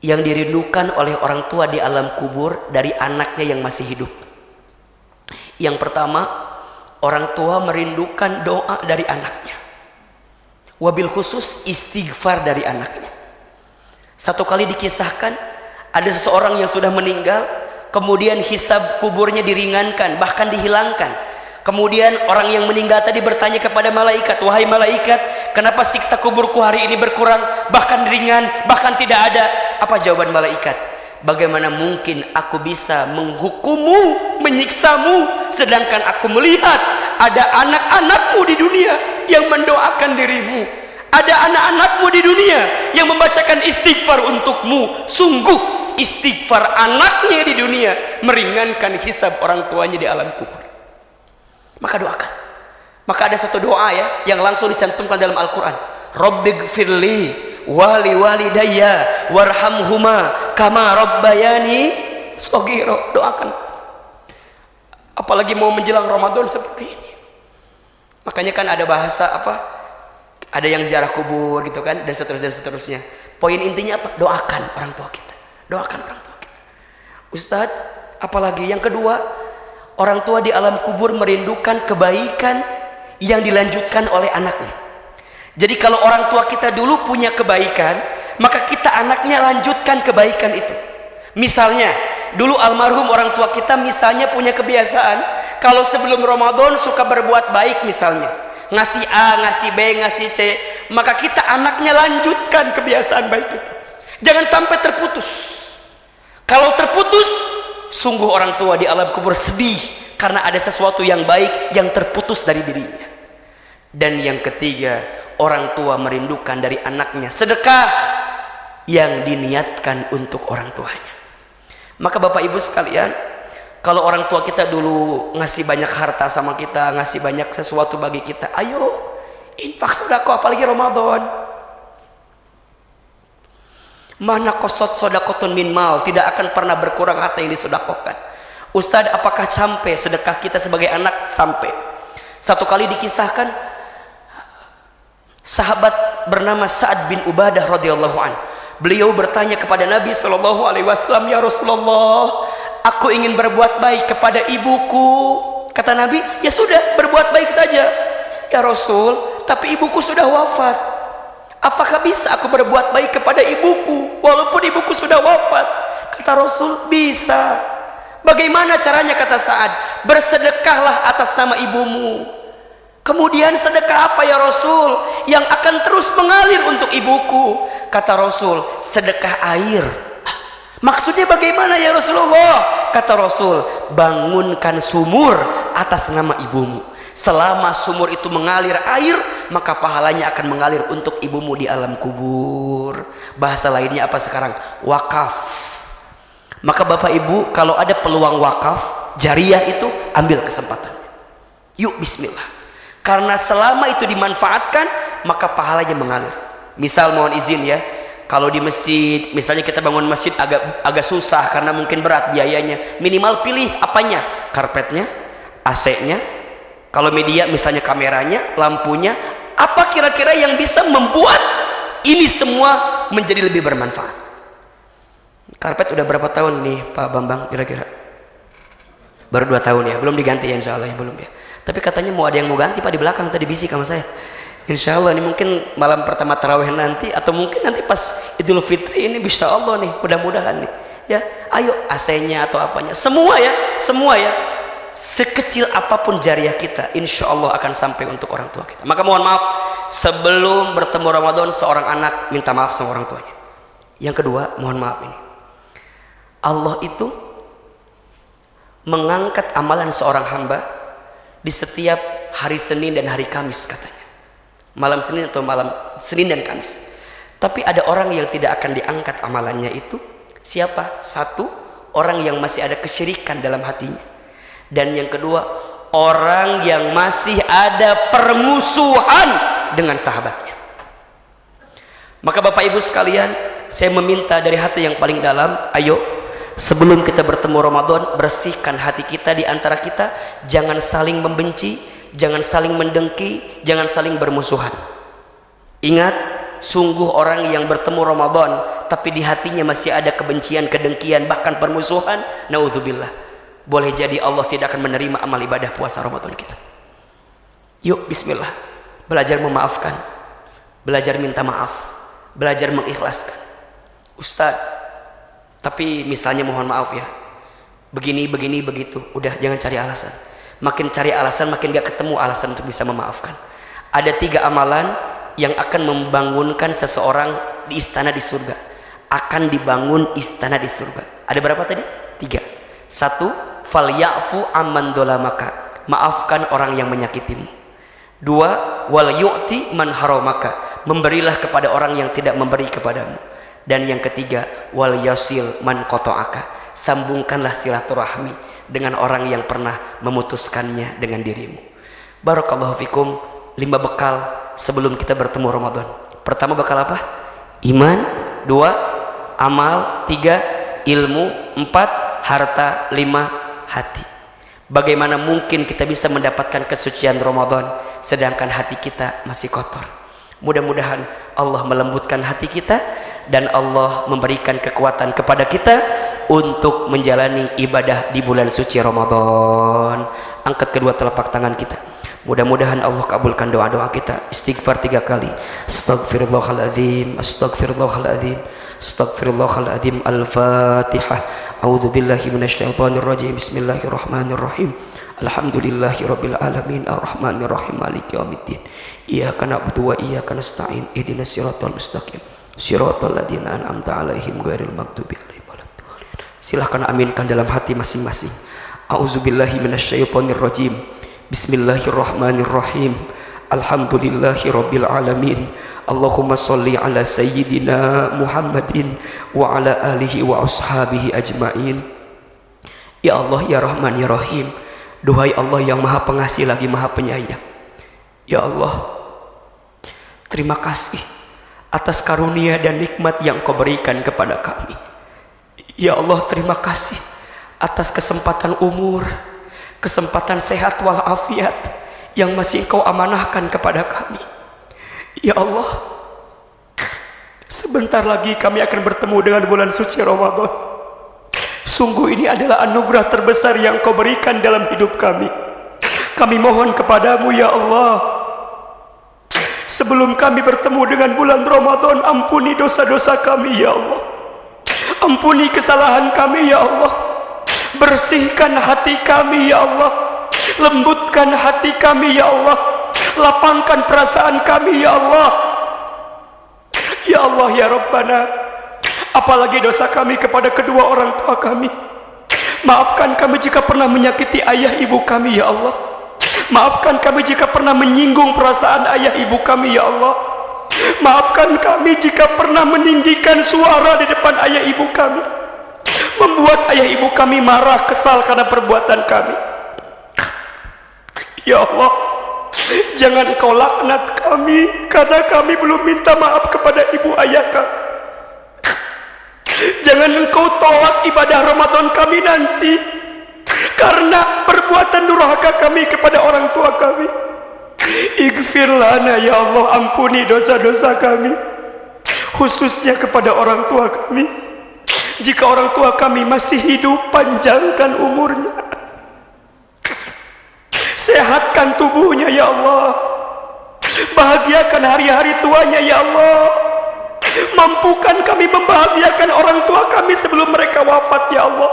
yang dirindukan oleh orang tua di alam kubur dari anaknya yang masih hidup. Yang pertama, orang tua merindukan doa dari anaknya, wabil khusus istighfar dari anaknya. Satu kali dikisahkan ada seseorang yang sudah meninggal, kemudian hisab kuburnya diringankan, bahkan dihilangkan. Kemudian orang yang meninggal tadi bertanya kepada malaikat, wahai malaikat, kenapa siksa kuburku hari ini berkurang, bahkan ringan, bahkan tidak ada? Apa jawaban malaikat? Bagaimana mungkin aku bisa menghukummu, menyiksamu, sedangkan aku melihat ada anak-anakmu di dunia yang mendoakan dirimu, ada anak-anakmu di dunia yang membacakan istighfar untukmu. Sungguh istighfar anaknya di dunia meringankan hisab orang tuanya di alam kubur. Maka doakan. Maka ada satu doa ya yang langsung dicantumkan dalam Al-Quran. Rabbighfirli wali walidayya warhamhuma kama rabbayani shaghira. Doakan. Apalagi mau menjelang Ramadan seperti ini. Makanya kan ada bahasa apa? Ada yang ziarah kubur gitu kan, dan seterusnya dan seterusnya. Poin intinya apa? Doakan orang tua kita. Doakan orang tua kita. Ustadz, apalagi yang kedua, orang tua di alam kubur merindukan kebaikan yang dilanjutkan oleh anaknya. Jadi kalau orang tua kita dulu punya kebaikan, maka kita anaknya lanjutkan kebaikan itu. Misalnya, dulu almarhum orang tua kita misalnya punya kebiasaan, kalau sebelum Ramadan suka berbuat baik misalnya, ngasih A, ngasih B, ngasih C, maka kita anaknya lanjutkan kebiasaan baik itu. Jangan sampai terputus. Kalau terputus, sungguh orang tua di alam kubur sedih karena ada sesuatu yang baik yang terputus dari dirinya. Dan yang ketiga, orang tua merindukan dari anaknya sedekah yang diniatkan untuk orang tuanya. Maka Bapak Ibu sekalian, kalau orang tua kita dulu ngasih banyak harta sama kita, ngasih banyak sesuatu bagi kita, ayo infak sedekah, apalagi Ramadan. Mana kosot sodakotun min mal, tidak akan pernah berkurang harta yang disedekahkan. Ustadz, apakah sampai sedekah kita sebagai anak? Sampai. Satu kali dikisahkan, sahabat bernama Sa'ad bin Ubadah radhiyallahu an. Beliau bertanya kepada Nabi Shallallahu Alaihi Wasallam, ya Rasulullah, aku ingin berbuat baik kepada ibuku. Kata Nabi, ya sudah, berbuat baik saja. Ya Rasul, tapi ibuku sudah wafat. Apakah bisa aku berbuat baik kepada ibuku walaupun ibuku sudah wafat? Kata Rasul, bisa. Bagaimana caranya? Kata Sa'ad, bersedekahlah atas nama ibumu. Kemudian sedekah apa ya Rasul yang akan terus mengalir untuk ibuku? Kata Rasul, sedekah air. Maksudnya bagaimana ya Rasulullah? Kata Rasul, bangunkan sumur atas nama ibumu. Selama sumur itu mengalir air, maka pahalanya akan mengalir untuk ibumu di alam kubur. Bahasa lainnya apa sekarang? Wakaf. Maka Bapak Ibu, kalau ada peluang wakaf jariah itu, ambil kesempatan. Yuk bismillah. Karena selama itu dimanfaatkan, maka pahalanya mengalir. Misal mohon izin ya, kalau di masjid, misalnya kita bangun masjid agak susah karena mungkin berat biayanya, minimal pilih apanya? Karpetnya, AC-nya, kalau media misalnya kameranya, lampunya, apa kira-kira yang bisa membuat ini semua menjadi lebih bermanfaat? Karpet udah berapa tahun nih Pak Bambang kira-kira? Baru 2 tahun ya, belum diganti ya insya Allah ya, belum ya. Tapi katanya mau ada yang mau ganti Pak di belakang, tadi bisik sama saya. Insya Allah ini mungkin malam pertama tarawih nanti, atau mungkin nanti pas Idul Fitri ini, bisa Allah nih, mudah-mudahan nih. Ya, ayo AC-nya atau apanya, semua ya, semua ya. Sekecil apapun jariah kita, insya Allah akan sampai untuk orang tua kita. Maka mohon maaf, sebelum bertemu Ramadan, seorang anak minta maaf sama orang tuanya. Yang kedua, mohon maaf ini, Allah itu mengangkat amalan seorang hamba di setiap hari Senin dan hari Kamis katanya. Malam Senin atau malam Senin dan Kamis. Tapi ada orang yang tidak akan diangkat amalannya itu. Siapa? Satu, orang yang masih ada kesyirikan dalam hatinya. Dan yang kedua, orang yang masih ada permusuhan dengan sahabatnya. Maka Bapak Ibu sekalian, saya meminta dari hati yang paling dalam, ayo sebelum kita bertemu Ramadan, bersihkan hati kita di antara kita. Jangan saling membenci, jangan saling mendengki, jangan saling bermusuhan. Ingat, sungguh orang yang bertemu Ramadan tapi di hatinya masih ada kebencian, kedengkian, bahkan permusuhan, naudzubillah, boleh jadi Allah tidak akan menerima amal ibadah puasa Ramadan kita. Yuk bismillah, belajar memaafkan, belajar minta maaf, belajar mengikhlaskan. Ustadz, tapi misalnya mohon maaf ya, begini begitu, udah jangan cari alasan. Makin cari alasan makin gak ketemu alasan untuk bisa memaafkan. Ada 3 amalan yang akan membangunkan seseorang di istana di surga. Akan dibangun istana di surga. Ada berapa tadi? 3. 1, falyafu amman dolamaka, maafkan orang yang menyakitimu. 2, wal yu'ti man haramaka, memberilah kepada orang yang tidak memberi kepadamu. Dan yang ketiga, wal yasil man qata'aka, sambungkanlah silaturahmi dengan orang yang pernah memutuskannya dengan dirimu. Barakallahu fikum. 5 bekal sebelum kita bertemu Ramadan. Pertama bakal apa? Iman. 2 amal. 3 ilmu. 4 harta. 5 hati. Bagaimana mungkin kita bisa mendapatkan kesucian Ramadan sedangkan hati kita masih kotor? Mudah-mudahan Allah melembutkan hati kita dan Allah memberikan kekuatan kepada kita untuk menjalani ibadah di bulan suci Ramadan. Angkat kedua telapak tangan kita. Mudah-mudahan Allah kabulkan doa-doa kita. Istighfar 3 kali. Astaghfirullahaladzim, astaghfirullahaladzim, astaghfirullahaladzim. Al-Fatihah. A'udzu billahi minasyaitonir rajim. Bismillahirrahmanirrahim. Alhamdulillahirabbil alamin arrahmanir rahim maliki yaumiddin. Iyyaka na'budu wa iyyaka nasta'in. Ihdinas siratal mustaqim. Siratal ladzina an'amta 'alaihim ghairil maghdubi 'alaihim waladdallin. Silahkan aminkan dalam hati masing-masing. A'udzu billahi minasyaitonir rajim. Bismillahirrahmanirrahim. Alhamdulillahirabbil alamin. Allahumma sholli ala sayyidina Muhammadin wa ala alihi wa ashabihi ajmain. Ya Allah, ya Rahman, ya Rahim. Duhai Allah yang Maha Pengasih lagi Maha Penyayang. Ya Allah, terima kasih atas karunia dan nikmat yang Kau berikan kepada kami. Ya Allah, terima kasih atas kesempatan umur, kesempatan sehat walafiat yang masih Kau amanahkan kepada kami. Ya Allah, sebentar lagi kami akan bertemu dengan bulan suci Ramadan. Sungguh ini adalah anugerah terbesar yang Kau berikan dalam hidup kami. Kami mohon kepadamu ya Allah, sebelum kami bertemu dengan bulan Ramadan, ampuni dosa-dosa kami ya Allah. Ampuni kesalahan kami ya Allah. Bersihkan hati kami ya Allah. Lembutkan hati kami ya Allah. Lapangkan perasaan kami ya Allah. Ya Allah ya Rabbana, apalagi dosa kami kepada kedua orang tua kami. Maafkan kami jika pernah menyakiti ayah ibu kami ya Allah. Maafkan kami jika pernah menyinggung perasaan ayah ibu kami ya Allah. Maafkan kami jika pernah meninggikan suara di depan ayah ibu kami, membuat ayah ibu kami marah, kesal karena perbuatan kami. Ya Allah, jangan Kau laknat kami karena kami belum minta maaf kepada ibu ayah kami. Jangan Engkau tolak ibadah Ramadan kami nanti karena perbuatan durhaka kami kepada orang tua kami. Ighfir lana ya Allah, ampuni dosa-dosa kami, khususnya kepada orang tua kami. Jika orang tua kami masih hidup, panjangkan umurnya, sehatkan tubuhnya ya Allah, bahagiakan hari-hari tuanya ya Allah. Mampukan kami membahagiakan orang tua kami sebelum mereka wafat ya Allah.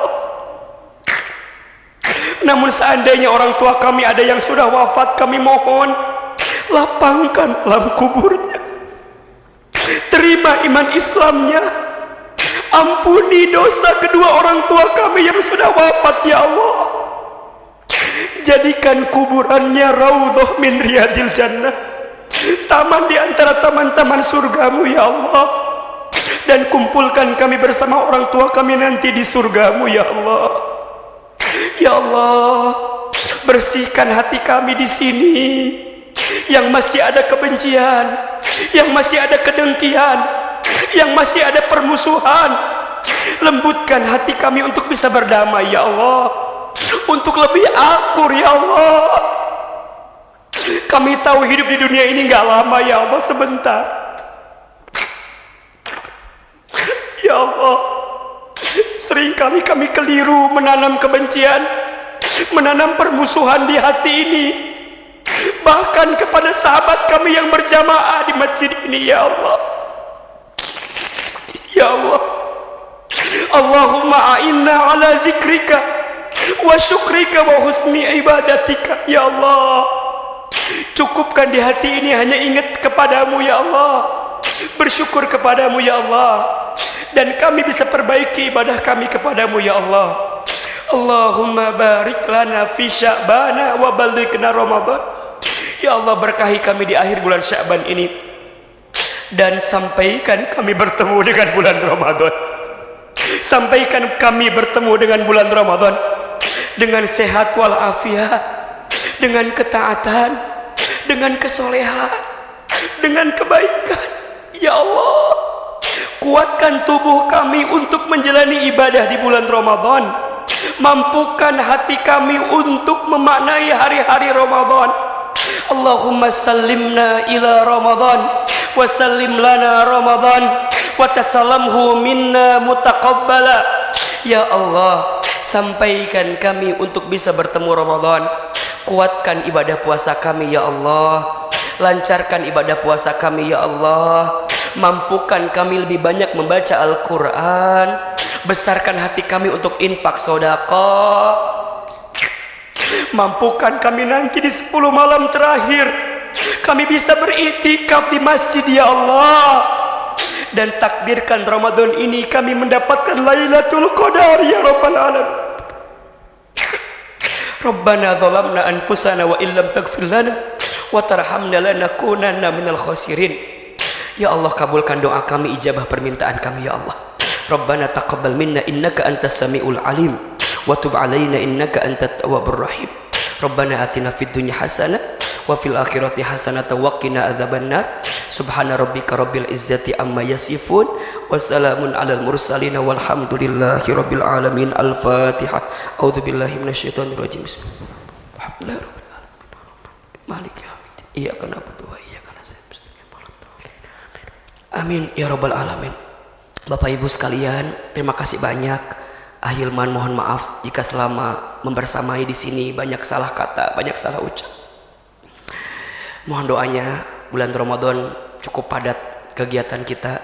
Namun seandainya orang tua kami ada yang sudah wafat, kami mohon lapangkan alam kuburnya, terima iman Islamnya, ampuni dosa kedua orang tua kami yang sudah wafat ya Allah. Jadikan kuburannya raudhah min riyadil jannah, taman di antara taman-taman surgamu ya Allah. Dan kumpulkan kami bersama orang tua kami nanti di surgamu ya Allah. Ya Allah, bersihkan hati kami di sini yang masih ada kebencian, yang masih ada kedengkian, yang masih ada permusuhan. Lembutkan hati kami untuk bisa berdamai ya Allah, untuk lebih akur ya Allah. Kami tahu hidup di dunia ini gak lama ya Allah, sebentar. Ya Allah, seringkali kami keliru menanam kebencian, menanam permusuhan di hati ini, bahkan kepada sahabat kami yang berjamaah di masjid ini ya Allah. Ya Allah, Allahumma a'inna ala zikrika wa syukrika wa husni ibadatika ya Allah. Cukupkan di hati ini hanya ingat kepadamu ya Allah, bersyukur kepadamu ya Allah, dan kami bisa perbaiki ibadah kami kepadamu ya Allah. Allahumma barik lana fi sya'bana wa ballighna Ramadan. Ya Allah, berkahi kami di akhir bulan Sya'ban ini, dan sampaikan kami bertemu dengan bulan Ramadan. Sampaikan kami bertemu dengan bulan Ramadan dengan sehat walafiat, dengan ketaatan, dengan kesolehan, dengan kebaikan. Ya Allah, kuatkan tubuh kami untuk menjalani ibadah di bulan Ramadan. Mampukan hati kami untuk memaknai hari-hari Ramadan. Allahumma sallimna ila Ramadan wa sallim lana Ramadan wa tasallamhu minna mutaqabbala. Ya Allah, sampaikan kami untuk bisa bertemu Ramadan. Kuatkan ibadah puasa kami ya Allah. Lancarkan ibadah puasa kami ya Allah. Mampukan kami lebih banyak membaca Al-Quran. Besarkan hati kami untuk infak sedekah. Mampukan kami nanti di 10 malam terakhir kami bisa beriktikaf di masjid ya Allah. Dan takdirkan Ramadan ini kami mendapatkan Lailatul Qadar ya Rabbal Alamin. Rabbana zalamna anfusana wa illam taghfir lana wa tarhamna lanakunanna minal khasirin. Ya Allah, kabulkan doa kami, ijabah permintaan kami ya Allah. Rabbana taqabbal minna innaka antas samiul alim wa tub alaina innaka antat tawwabur rahim. Rabbana atina fid dunya hasanah wa fil akhirati hasanah wa qina adzabannar. Subhana rabbika rabbil izzati amma yasifun wa salamun alal mursalin walhamdulillahi rabbil alamin. Al-Fatihah. A'udzu billahi minasyaitonir rajim. Bismillahirrahmanirrahim. Maliki yaumiddin. Iyyaka na'budu wa iyyaka nasta'in. Amin ya rabbal alamin. Bapak Ibu sekalian, terima kasih banyak. Ahilman mohon maaf jika selama membersamai di sini banyak salah kata, banyak salah ucap. Mohon doanya, bulan Ramadan cukup padat kegiatan kita.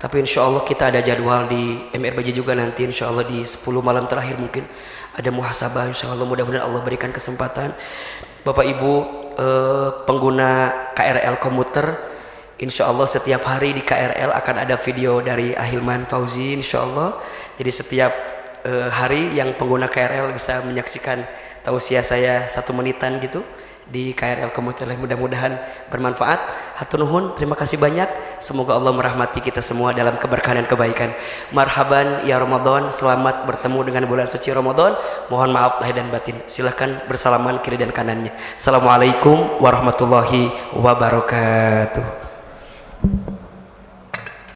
Tapi insya Allah kita ada jadwal di MRBJ juga nanti, insya Allah di 10 malam terakhir mungkin ada muhasabah. Insya Allah mudah-mudahan Allah berikan kesempatan. Bapak Ibu pengguna KRL komuter, insya Allah setiap hari di KRL akan ada video dari Ahilman Fauzi insya Allah. Jadi setiap hari yang pengguna KRL bisa menyaksikan tausiah saya 1 menitan gitu di KRL komuter. Mudah-mudahan bermanfaat. Hatur nuhun, terima kasih banyak. Semoga Allah merahmati kita semua dalam keberkahan dan kebaikan. Marhaban ya Ramadan, selamat bertemu dengan bulan suci Ramadan. Mohon maaf lahir dan batin. Silahkan bersalaman kiri dan kanannya. Assalamualaikum warahmatullahi wabarakatuh.